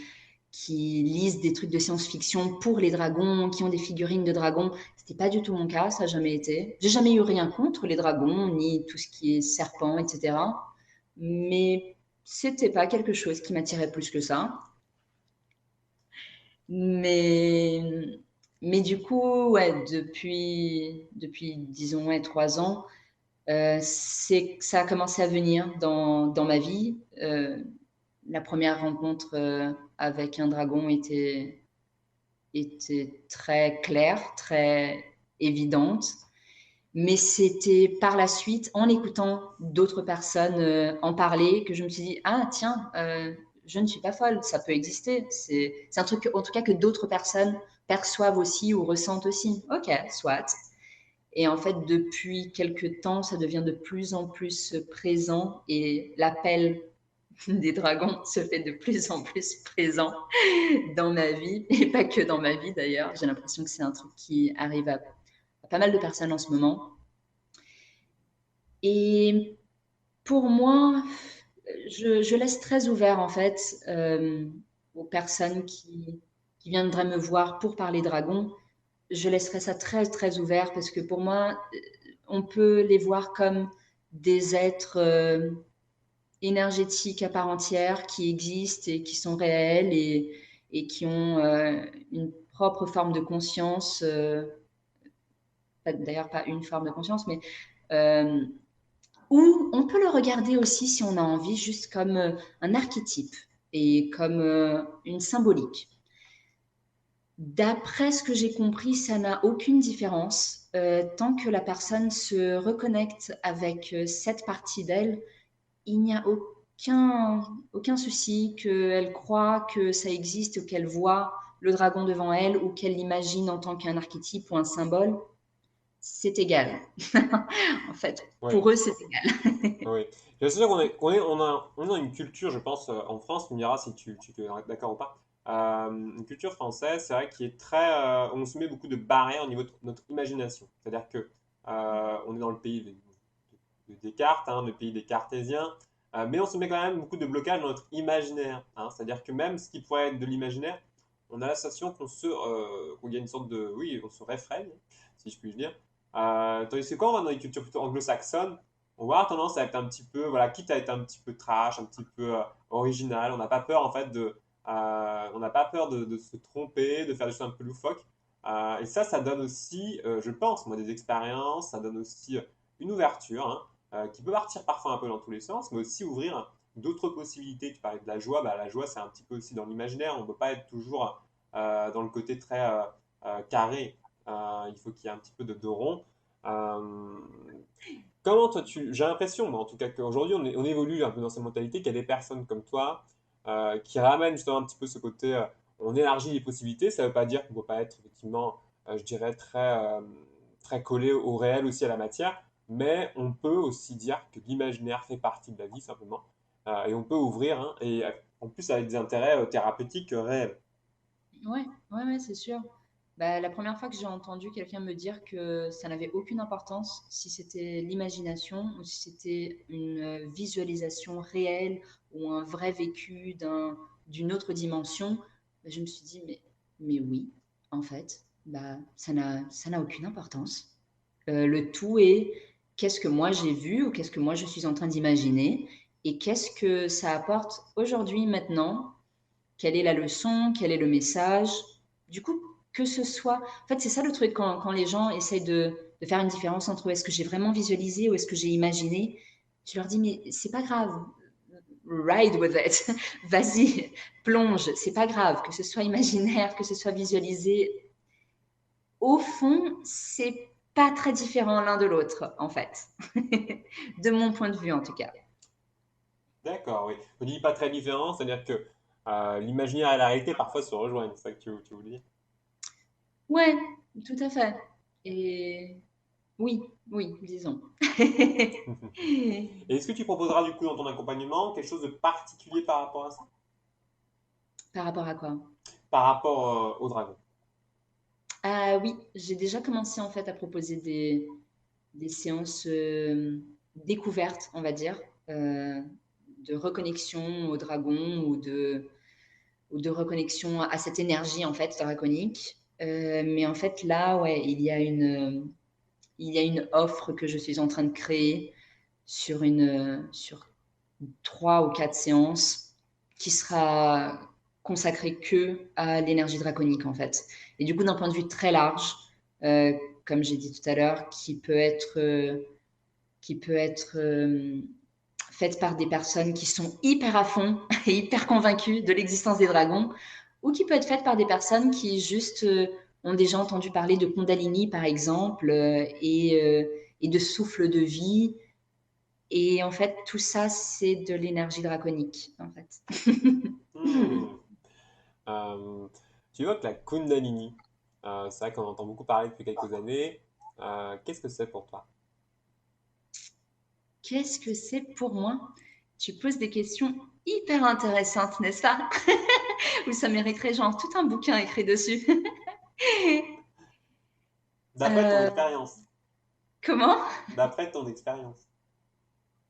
lisent des trucs de science-fiction pour les dragons, qui ont des figurines de dragons. C'était pas du tout mon cas, ça n'a jamais été. J'ai jamais eu rien contre les dragons, ni tout ce qui est serpent, etc. Mais c'était pas quelque chose qui m'attirait plus que ça. Mais, mais du coup, ouais, depuis disons, ouais, 3 ans, ça a commencé à venir dans ma vie. La première rencontre avec un dragon était très claire, très évidente. Mais c'était par la suite, en écoutant d'autres personnes en parler, que je me suis dit, ah tiens, je ne suis pas folle, ça peut exister. C'est un truc, en tout cas, que d'autres personnes perçoivent aussi ou ressentent aussi. Ok, soit. Et en fait, depuis quelques temps, ça devient de plus en plus présent et l'appel des dragons se fait de plus en plus présent dans ma vie et pas que dans ma vie d'ailleurs. J'ai l'impression que c'est un truc qui arrive à pas mal de personnes en ce moment. Et pour moi, je laisse très ouvert en fait aux personnes qui viendraient me voir pour parler dragons. Je laisserai ça très très ouvert parce que pour moi, on peut les voir comme des êtres énergétiques à part entière qui existent et qui sont réels et qui ont une propre forme de conscience. D'ailleurs, pas une forme de conscience, mais euh, ou on peut le regarder aussi, si on a envie, juste comme un archétype et comme une symbolique. D'après ce que j'ai compris, ça n'a aucune différence. Tant que la personne se reconnecte avec cette partie d'elle, il n'y a aucun souci qu'elle croit que ça existe ou qu'elle voit le dragon devant elle ou qu'elle l'imagine en tant qu'un archétype ou un symbole. C'est égal. En fait, Oui. pour eux, c'est égal. Oui. Je suis sûr qu'on a une culture, je pense, en France, tu me diras si tu es d'accord ou pas. Une culture française, c'est vrai, qui est très. On se met beaucoup de barrières au niveau de notre imagination. C'est-à-dire que on est dans le pays de Descartes, hein, le pays des Cartésiens, mais on se met quand même beaucoup de blocages dans notre imaginaire. Hein. C'est-à-dire que même ce qui pourrait être de l'imaginaire, on a la sensation qu'il y a une sorte de, oui, on se réfrène, si je puis dire. Tandis que quand on va dans les cultures plutôt anglo-saxonnes, on va avoir tendance à être un petit peu, voilà, quitte à être un petit peu trash, un petit peu original, on n'a pas peur en fait on n'a pas peur de se tromper, de faire des choses un peu loufoques. Et ça donne aussi, je pense, moi, des expériences, ça donne aussi une ouverture, hein, qui peut partir parfois un peu dans tous les sens, mais aussi ouvrir d'autres possibilités. Tu parlais de la joie, bah, la joie c'est un petit peu aussi dans l'imaginaire, on ne peut pas être toujours dans le côté très carré. Il faut qu'il y ait un petit peu de rond. Euh, Comment toi j'ai l'impression, moi, en tout cas, qu'aujourd'hui on évolue un peu dans cette mentalité, qu'il y a des personnes comme toi qui ramènent justement un petit peu ce côté, on élargit les possibilités. Ça ne veut pas dire qu'on ne peut pas être effectivement, je dirais, très collé au réel aussi à la matière, mais on peut aussi dire que l'imaginaire fait partie de la vie simplement. Et on peut ouvrir, hein, et en plus avec des intérêts thérapeutiques réels. Ouais, ouais, ouais, c'est sûr. Bah, la première fois que j'ai entendu quelqu'un me dire que ça n'avait aucune importance si c'était l'imagination ou si c'était une visualisation réelle ou un vrai vécu d'une autre dimension, bah, je me suis dit, mais oui, en fait, bah, ça n'a aucune importance. Le tout est qu'est-ce que moi j'ai vu ou qu'est-ce que moi je suis en train d'imaginer et qu'est-ce que ça apporte aujourd'hui, maintenant, quelle est la leçon, quel est le message. Du coup, que ce soit... En fait, c'est ça le truc quand les gens essayent de faire une différence entre est-ce que j'ai vraiment visualisé ou est-ce que j'ai imaginé. Tu leur dis, mais c'est pas grave. Ride with it. Vas-y, plonge. C'est pas grave. Que ce soit imaginaire, que ce soit visualisé. Au fond, c'est pas très différent l'un de l'autre, en fait. De mon point de vue, en tout cas. D'accord, oui. On dit pas très différent, c'est-à-dire que l'imaginaire et la réalité parfois se rejoignent, c'est ça que tu voulais dire. Ouais, tout à fait. Et oui, oui, disons. Et est-ce que tu proposeras du coup dans ton accompagnement quelque chose de particulier par rapport à ça? Par rapport à quoi? Par rapport au dragon. Ah oui, j'ai déjà commencé en fait à proposer des séances découvertes, on va dire, euh, de reconnexion au dragon ou de reconnexion à cette énergie en fait draconique. Mais en fait là, ouais, il y a une offre que je suis en train de créer sur 3 ou 4 séances qui sera consacrée que à l'énergie draconique en fait. Et du coup, d'un point de vue très large, euh, comme j'ai dit tout à l'heure, qui peut être faite par des personnes qui sont hyper à fond et hyper convaincues de l'existence des dragons, ou qui peut être faite par des personnes qui juste ont déjà entendu parler de Kundalini, par exemple, et de souffle de vie. Et en fait, tout ça, c'est de l'énergie draconique, en fait. Hmm. Euh, Tu vois que la Kundalini, c'est vrai qu'on entend beaucoup parler depuis quelques années. Qu'est-ce que c'est pour toi? Qu'est-ce que c'est pour moi? Tu poses des questions hyper intéressantes, n'est-ce pas? Ou ça mériterait genre tout un bouquin écrit dessus. D'après ton Euh, expérience. comment? D'après ton expérience.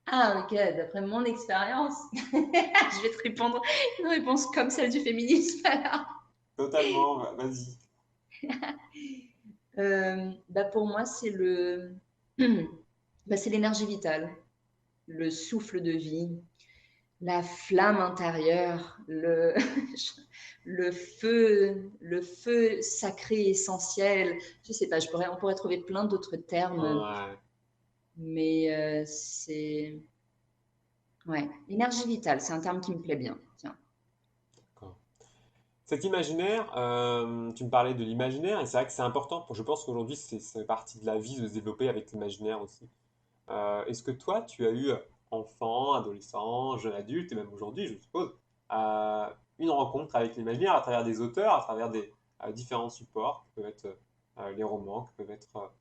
Ah, ok, d'après mon expérience, je vais te répondre une réponse comme celle du féminisme. Alors. Totalement, vas-y. Bah pour moi, bah c'est l'énergie vitale, le souffle de vie, la flamme intérieure, le feu sacré essentiel. Je sais pas, on pourrait trouver plein d'autres termes, Ouais, mais c'est ouais, l'énergie vitale, c'est un terme qui me plaît bien. Tiens. d'accord. Cet imaginaire, tu me parlais de l'imaginaire, et c'est vrai que c'est important. Je pense qu'aujourd'hui, c'est partie de la vie de se développer avec l'imaginaire aussi. Est-ce que toi, tu as eu, enfant, adolescent, jeune adulte, et même aujourd'hui, je suppose, une rencontre avec l'imaginaire à travers des auteurs, à travers des différents supports, qui peuvent être les romans, qui peuvent être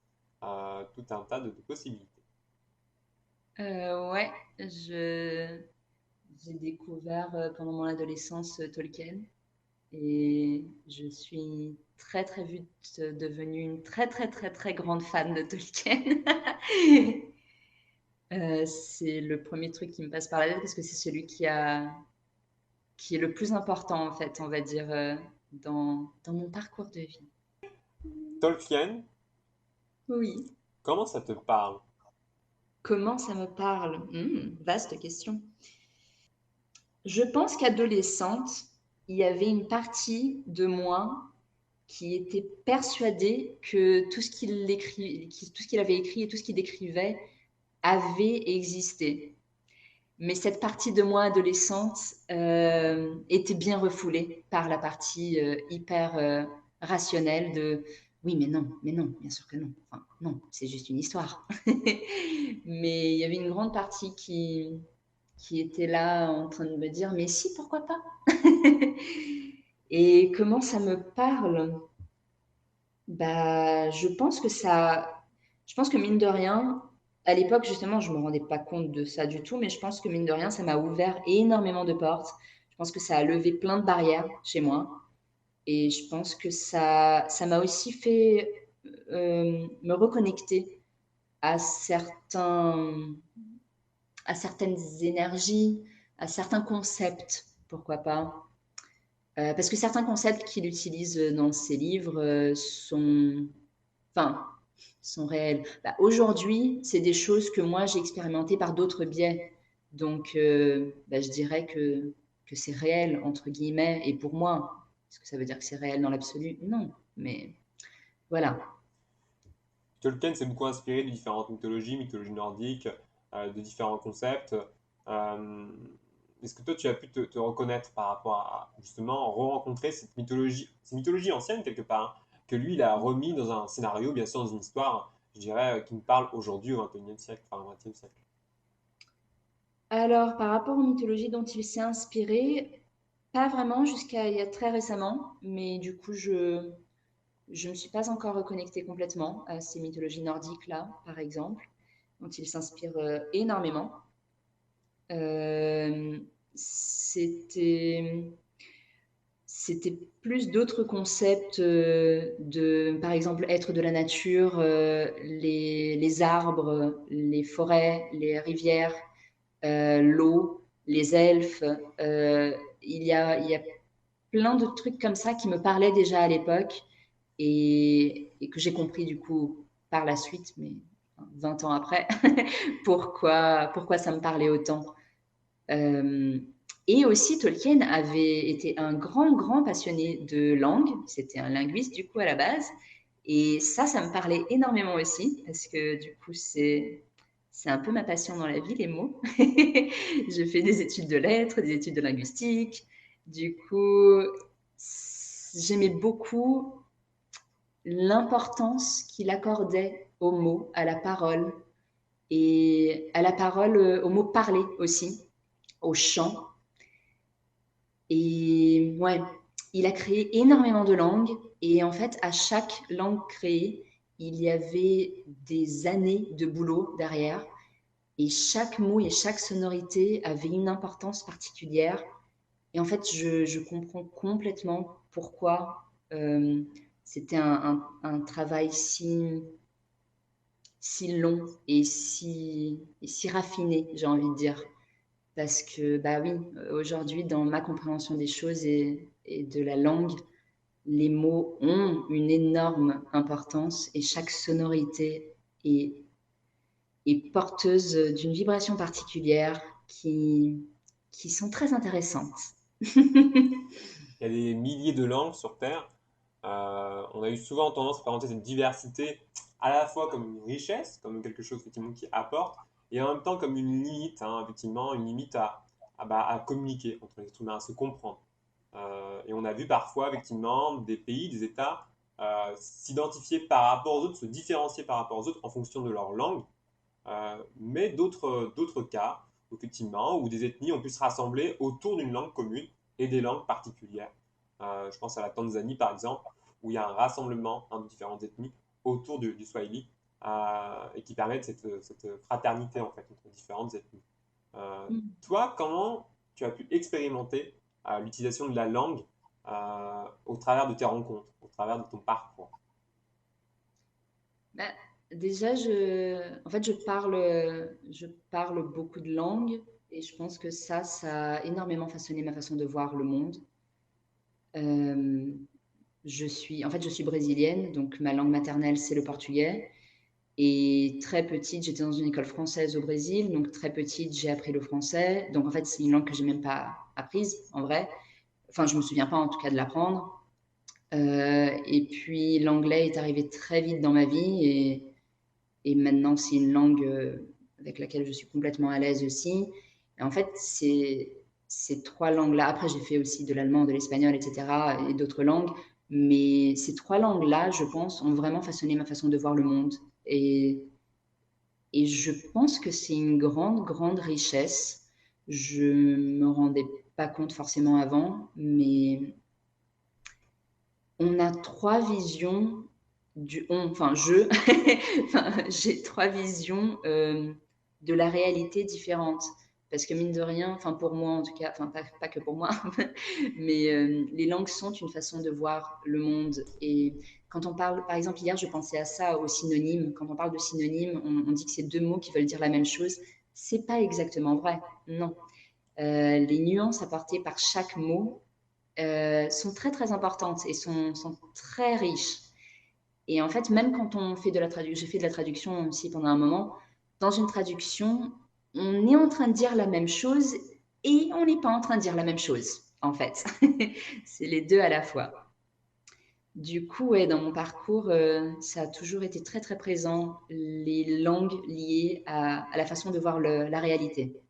tout un tas de possibilités. Ouais, j'ai découvert pendant mon adolescence Tolkien et je suis très très vite devenue une très très très très grande fan de Tolkien. C'est le premier truc qui me passe par la tête parce que c'est celui qui est le plus important en fait, on va dire. dans mon parcours de vie. Tolkien, Oui. comment ça te parle? Comment ça me parle? Vaste question. Je pense qu'adolescente, il y avait une partie de moi qui était persuadée que tout ce qu'il avait écrit et tout ce qu'il décrivait avait existé. Mais cette partie de moi adolescente était bien refoulée par la partie hyper rationnelle de oui, mais non, bien sûr que non. Enfin, non, c'est juste une histoire. Mais il y avait une grande partie qui était là en train de me dire mais si, pourquoi pas. Et comment ça me parle? Bah, je pense que mine de rien, à l'époque, justement, je me rendais pas compte de ça du tout, mais je pense que mine de rien, ça m'a ouvert énormément de portes. Je pense que ça a levé plein de barrières chez moi. Et je pense que ça m'a aussi fait me reconnecter à à certaines énergies, à certains concepts, pourquoi pas. Parce que certains concepts qu'il utilise dans ses livres enfin, sont réels. Bah, aujourd'hui, c'est des choses que moi j'ai expérimentées par d'autres biais. Donc, bah, je dirais que c'est réel, entre guillemets, et pour moi. Est-ce que ça veut dire que c'est réel dans l'absolu? Non. Mais voilà. Tolkien s'est beaucoup inspiré de différentes mythologies, mythologie nordique, de différents concepts. Euh, Est-ce que toi, tu as pu te reconnaître par rapport à justement re-rencontrer cette mythologie ancienne quelque part, hein, que lui, il a remis dans un scénario, bien sûr, dans une histoire, je dirais, qui nous parle aujourd'hui au XXIe siècle, enfin au XXe siècle. Alors, par rapport aux mythologies dont il s'est inspiré, pas vraiment jusqu'à il y a très récemment, mais du coup, je ne me suis pas encore reconnectée complètement à ces mythologies nordiques-là, par exemple, dont il s'inspire énormément. Euh, c'était, c'était plus d'autres concepts de, par exemple, être de la nature, les arbres, les forêts, les rivières, l'eau, les elfes. Il y a plein de trucs comme ça qui me parlaient déjà à l'époque et que j'ai compris du coup par la suite, mais 20 ans après, pourquoi ça me parlait autant. Euh, et aussi, Tolkien avait été un grand passionné de langue. C'était un linguiste, du coup, à la base. Et ça me parlait énormément aussi, parce que du coup, c'est un peu ma passion dans la vie, les mots. Je fais des études de lettres, des études de linguistique. Du coup, j'aimais beaucoup l'importance qu'il accordait aux mots, à la parole, et à la parole, aux mots parlés aussi, au chant. Et ouais, il a créé énormément de langues. Et en fait, à chaque langue créée, il y avait des années de boulot derrière. Et chaque mot et chaque sonorité avait une importance particulière. Et en fait, je comprends complètement pourquoi c'était un travail si long et si raffiné, j'ai envie de dire. Parce que, bah oui, aujourd'hui, dans ma compréhension des choses et de la langue, les mots ont une énorme importance et chaque sonorité est, est porteuse d'une vibration particulière qui sont très intéressantes. Il y a des milliers de langues sur Terre. On a eu souvent tendance à présenter cette diversité à la fois comme une richesse, comme quelque chose effectivement qui apporte, et en même temps comme une limite, hein, effectivement, une limite à communiquer entre les êtres humains, à se comprendre. Et on a vu parfois effectivement des pays, des États s'identifier par rapport aux autres, se différencier par rapport aux autres en fonction de leur langue, mais d'autres cas, effectivement, où des ethnies ont pu se rassembler autour d'une langue commune et des langues particulières. Je pense à la Tanzanie, par exemple, où il y a un rassemblement, hein, de différentes ethnies autour du Swahili, et qui permet cette fraternité en fait, entre différentes ethnies. Toi, comment tu as pu expérimenter l'utilisation de la langue au travers de tes rencontres, au travers de ton parcours? Bah, déjà, en fait, je parle beaucoup de langues et je pense que ça a énormément façonné ma façon de voir le monde. Euh, en fait, je suis brésilienne, donc ma langue maternelle, c'est le portugais. Et très petite, j'étais dans une école française au Brésil, donc très petite, j'ai appris le français. Donc en fait, c'est une langue que j'ai même pas apprise en vrai. Enfin, je me souviens pas en tout cas de l'apprendre. Et puis l'anglais est arrivé très vite dans ma vie et maintenant c'est une langue avec laquelle je suis complètement à l'aise aussi. Et en fait, ces trois langues-là, après j'ai fait aussi de l'allemand, de l'espagnol, etc. et d'autres langues, mais ces trois langues-là, je pense, ont vraiment façonné ma façon de voir le monde. Et, et je pense que c'est une grande, grande richesse. Je me rendais pas compte forcément avant, mais on a trois visions enfin enfin, j'ai trois visions de la réalité différentes. Parce que mine de rien, enfin pour moi en tout cas, enfin pas que pour moi, mais les langues sont une façon de voir le monde. Et quand on parle, par exemple hier, je pensais à ça, aux synonymes. Quand on parle de synonymes, on dit que c'est deux mots qui veulent dire la même chose. C'est pas exactement vrai, non. Les nuances apportées par chaque mot sont très très importantes et sont très riches. Et en fait, même quand on fait de la traduction, j'ai fait de la traduction aussi pendant un moment, dans une traduction, on est en train de dire la même chose et on n'est pas en train de dire la même chose, en fait. C'est les deux à la fois. Du coup, ouais, dans mon parcours, ça a toujours été très très présent, les langues liées à la façon de voir la réalité.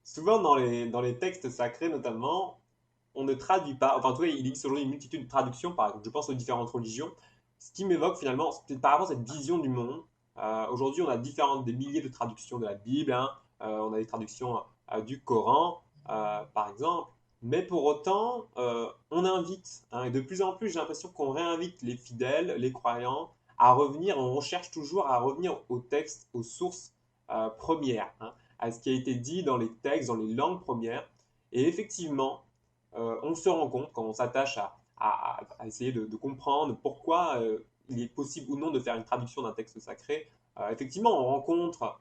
Souvent dans les textes sacrés notamment, on ne traduit pas, enfin en tout cas il existe aujourd'hui une multitude de traductions, par exemple, je pense aux différentes religions, ce qui m'évoque finalement, c'est par rapport à cette vision du monde. Aujourd'hui on a des milliers de traductions de la Bible, hein, on a des traductions du Coran, par exemple, mais pour autant on invite, hein, et de plus en plus j'ai l'impression qu'on réinvite les fidèles, les croyants, à revenir, on recherche toujours à revenir au texte, aux sources premières, hein, à ce qui a été dit dans les textes, dans les langues premières, et effectivement, on se rend compte quand on s'attache à essayer de comprendre pourquoi il est possible ou non de faire une traduction d'un texte sacré. Effectivement, on rencontre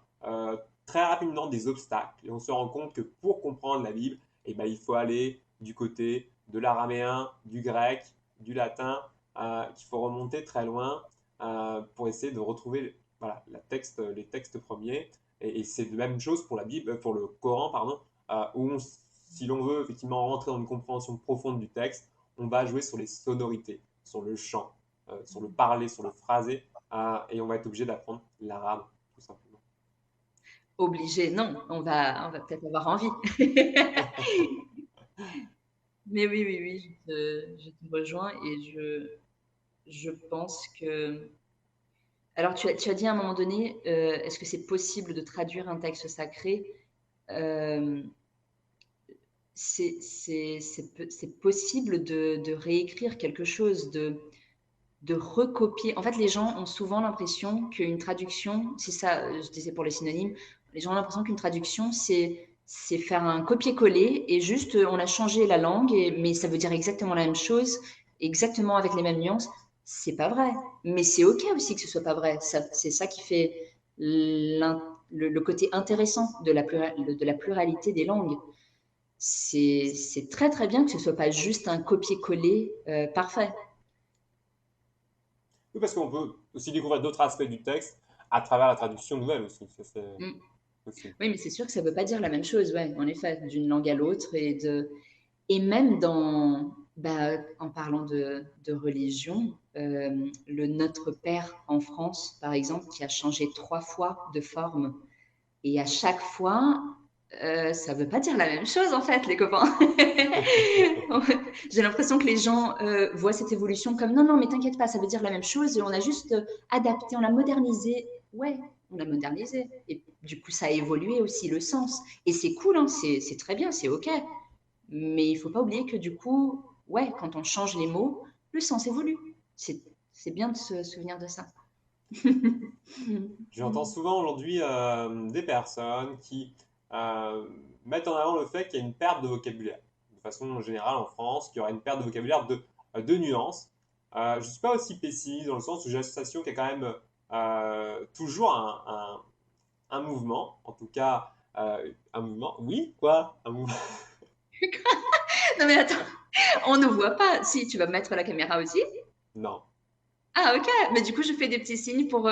très rapidement des obstacles et on se rend compte que pour comprendre la Bible, eh ben, il faut aller du côté de l'araméen, du grec, du latin, qu'il faut remonter très loin pour essayer de retrouver voilà, les textes premiers. Et c'est la même chose pour la Bible, pour le Coran, pardon, où si l'on veut effectivement rentrer dans une compréhension profonde du texte, on va jouer sur les sonorités, sur le chant, sur le parler, sur le phrasé, et on va être obligé d'apprendre l'arabe, tout simplement. Obligé, non, on va peut-être avoir envie. Mais oui, oui, oui, je te rejoins et je pense que... Alors, tu as dit à un moment donné, est-ce que c'est possible de traduire un texte sacré? Euh, c'est possible de réécrire quelque chose, de recopier. En fait, les gens ont souvent l'impression qu'une traduction, c'est ça, je disais pour les synonymes, les gens ont l'impression qu'une traduction, c'est faire un copier-coller et juste on a changé la langue, mais ça veut dire exactement la même chose, exactement avec les mêmes nuances. C'est pas vrai. Mais c'est OK aussi que ce soit pas vrai. C'est ça qui fait le côté intéressant de la pluralité des langues. C'est très très bien que ce soit pas juste un copier-coller parfait. Oui, parce qu'on peut aussi découvrir d'autres aspects du texte à travers la traduction nouvelle aussi. Ça, c'est Mm. possible. Oui, mais c'est sûr que ça ne veut pas dire la même chose, ouais, en effet, d'une langue à l'autre. Et même en parlant de religion, le Notre Père en France, par exemple, qui a changé trois fois de forme. Et à chaque fois, ça ne veut pas dire la même chose, en fait, les copains. J'ai l'impression que les gens voient cette évolution comme non, non, mais t'inquiète pas, ça veut dire la même chose. Et on a juste adapté, on l'a modernisé. Ouais, on l'a modernisé. Et du coup, ça a évolué aussi le sens. Et c'est cool, hein, c'est très bien, c'est OK. Mais il ne faut pas oublier que du coup, ouais, quand on change les mots, le sens évolue. C'est bien de se souvenir de ça. J'entends souvent aujourd'hui des personnes qui euh, mettent en avant le fait qu'il y a une perte de vocabulaire. De façon générale, en France, qu'il y aura une perte de vocabulaire de nuances. Je ne suis pas aussi pessimiste dans le sens où j'ai l'impression qu'il y a quand même toujours un mouvement, en tout cas un mouvement. Oui, quoi? Un mouvement. Non mais attends, on ne voit pas. Si, tu vas mettre la caméra aussi. Non. Ah ok, mais du coup je fais des petits signes pour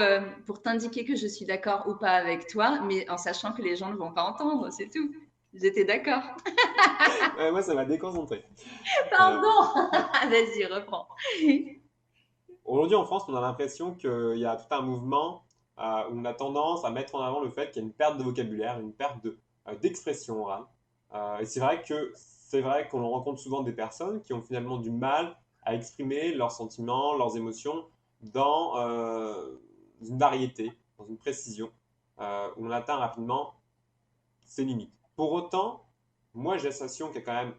t'indiquer que je suis d'accord ou pas avec toi, mais en sachant que les gens ne vont pas entendre, c'est tout. J'étais d'accord. Moi, ça m'a déconcentré. Euh, Pardon. Vas-y, reprends. Aujourd'hui, en France, on a l'impression qu'il y a tout un mouvement où on a tendance à mettre en avant le fait qu'il y a une perte de vocabulaire, une perte d'expression orale. Et c'est vrai qu'on rencontre souvent des personnes qui ont finalement du mal à exprimer leurs sentiments, leurs émotions dans une variété, dans une précision, où on atteint rapidement ses limites. Pour autant, moi j'ai l'impression qu'il y a quand même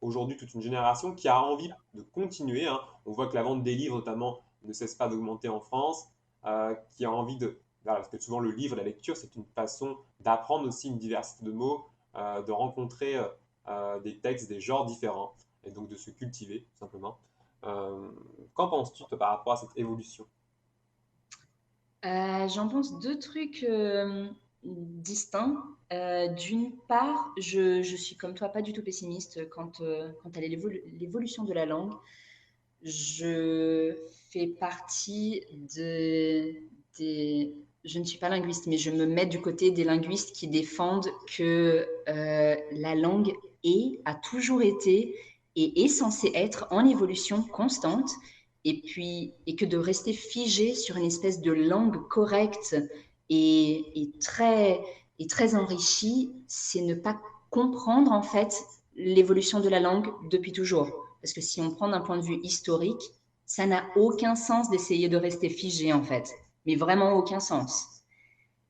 aujourd'hui toute une génération qui a envie de continuer, hein. On voit que la vente des livres notamment ne cesse pas d'augmenter en France, qui a envie de... Voilà, parce que souvent le livre, la lecture, c'est une façon d'apprendre aussi une diversité de mots, de rencontrer des textes, des genres différents, et donc de se cultiver, tout simplement. Euh, Qu'en penses-tu toi, par rapport à cette évolution? J'en pense deux trucs distincts. D'une part, je suis comme toi pas du tout pessimiste quant à l'évolution de la langue. Je fais partie des... Je ne suis pas linguiste, mais je me mets du côté des linguistes qui défendent que la langue a toujours été et est censée être en évolution constante, et que de rester figé sur une espèce de langue correcte et très enrichie, c'est ne pas comprendre en fait l'évolution de la langue depuis toujours. Parce que si on prend d'un point de vue historique, ça n'a aucun sens d'essayer de rester figé, en fait. Mais vraiment aucun sens.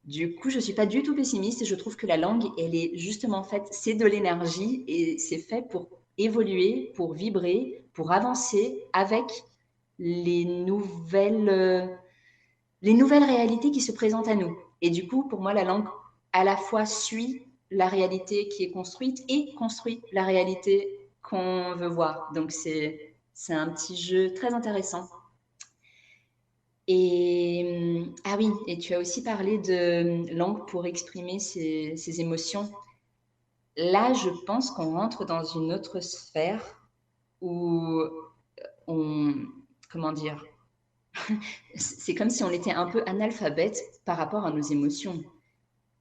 Du coup, je ne suis pas du tout pessimiste et je trouve que la langue, elle est justement faite, c'est de l'énergie et c'est fait pour évoluer, pour vibrer, pour avancer avec les les nouvelles réalités qui se présentent à nous. Et du coup, pour moi, la langue à la fois suit la réalité qui est construite et construit la réalité qu'on veut voir. Donc c'est un petit jeu très intéressant. Et ah oui, et tu as aussi parlé de langue pour exprimer ses émotions. Là, je pense qu'on rentre dans une autre sphère où on, comment dire, c'est comme si on était un peu analphabète par rapport à nos émotions.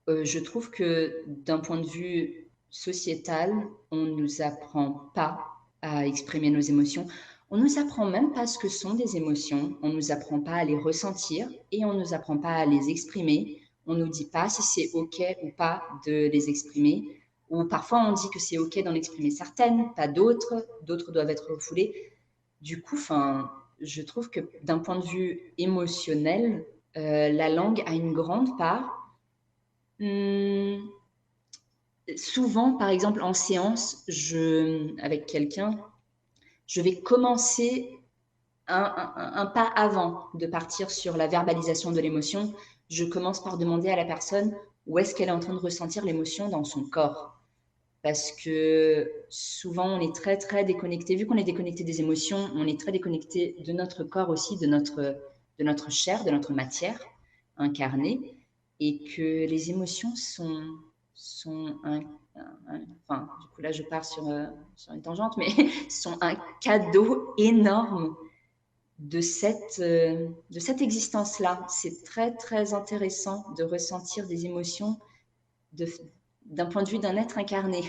Je trouve que d'un point de vue sociétal, on ne nous apprend pas à exprimer nos émotions. On ne nous apprend même pas ce que sont des émotions. On ne nous apprend pas à les ressentir et on ne nous apprend pas à les exprimer. On ne nous dit pas si c'est OK ou pas de les exprimer. Ou parfois on dit que c'est OK d'en exprimer certaines, pas d'autres. D'autres doivent être refoulées. Du coup, je trouve que d'un point de vue émotionnel, la langue a une grande part. Hum, Souvent, par exemple, en séance, avec quelqu'un, je vais commencer un pas avant de partir sur la verbalisation de l'émotion. Je commence par demander à la personne où est-ce qu'elle est en train de ressentir l'émotion dans son corps. Parce que souvent, on est très, très déconnecté. Vu qu'on est déconnecté des émotions, on est très déconnecté de notre corps aussi, de notre chair, de notre matière incarnée. Et que les émotions sont enfin, du coup, là, je pars sur une tangente, mais sont un cadeau énorme de cette existence-là. C'est très, très intéressant de ressentir des émotions de, d'un point de vue d'un être incarné.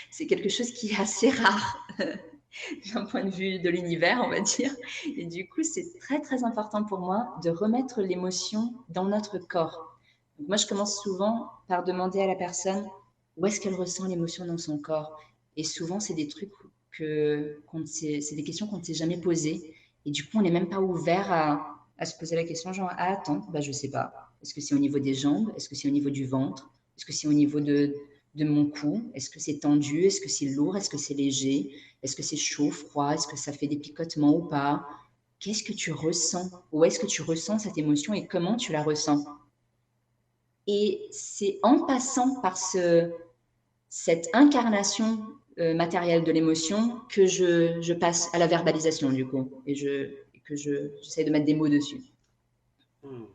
C'est quelque chose qui est assez rare d'un point de vue de l'univers, on va dire. Et du coup, c'est très, très important pour moi de remettre l'émotion dans notre corps. Donc moi, je commence souvent par demander à la personne où est-ce qu'elle ressent l'émotion dans son corps. Et souvent, c'est des trucs c'est des questions qu'on ne s'est jamais posées. Et du coup, on n'est même pas ouvert à se poser la question, genre, ah, attends, bah, je sais pas. Est-ce que c'est au niveau des jambes? Est-ce que c'est au niveau du ventre? Est-ce que c'est au niveau de mon cou? Est-ce que c'est tendu? Est-ce que c'est lourd? Est-ce que c'est léger? Est-ce que c'est chaud, froid? Est-ce que ça fait des picotements ou pas? Qu'est-ce que tu ressens? Où est-ce que tu ressens cette émotion et comment tu la ressens? Et c'est en passant par cette incarnation matérielle de l'émotion que je passe à la verbalisation, du coup, j'essaie de mettre des mots dessus. Hmm.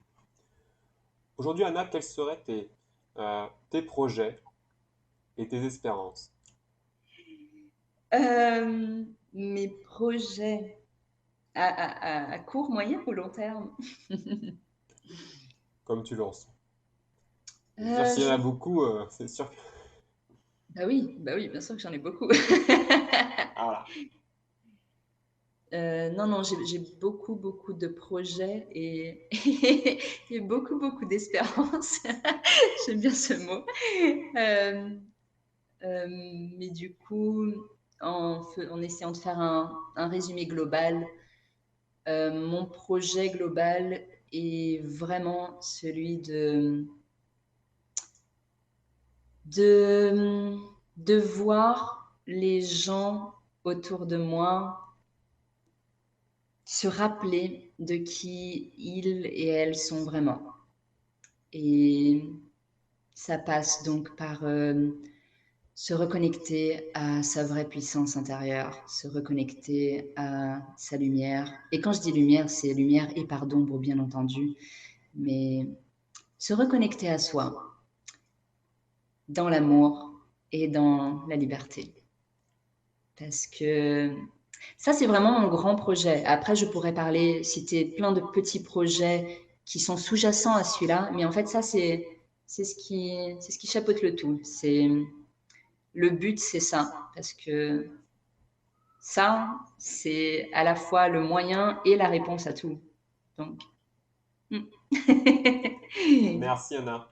Aujourd'hui, Anna, quels seraient tes projets et tes espérances? Mes projets à court, moyen ou long terme? Comme tu le ressens. Je veux dire, s'il y en a Je beaucoup, c'est sûr que... bah oui, bien sûr que j'en ai beaucoup. Ah, voilà. Non, non, j'ai beaucoup, beaucoup de projets et et beaucoup, beaucoup d'espérance. J'aime bien ce mot. Hem, mais du coup, en essayant de faire un résumé global, mon projet global est vraiment celui de de voir les gens autour de moi se rappeler de qui ils et elles sont vraiment. Et ça passe donc par se reconnecter à sa vraie puissance intérieure, se reconnecter à sa lumière. Et quand je dis lumière, c'est lumière et par d'ombre, bien entendu, mais se reconnecter à soi dans l'amour et dans la liberté. Parce que ça, c'est vraiment mon grand projet. Après, je pourrais parler, citer plein de petits projets qui sont sous-jacents à celui-là, mais en fait, ça, c'est ce qui chapeaute le tout. C'est le but, c'est ça, parce que ça, c'est à la fois le moyen et la réponse à tout. Donc, Merci, Anna.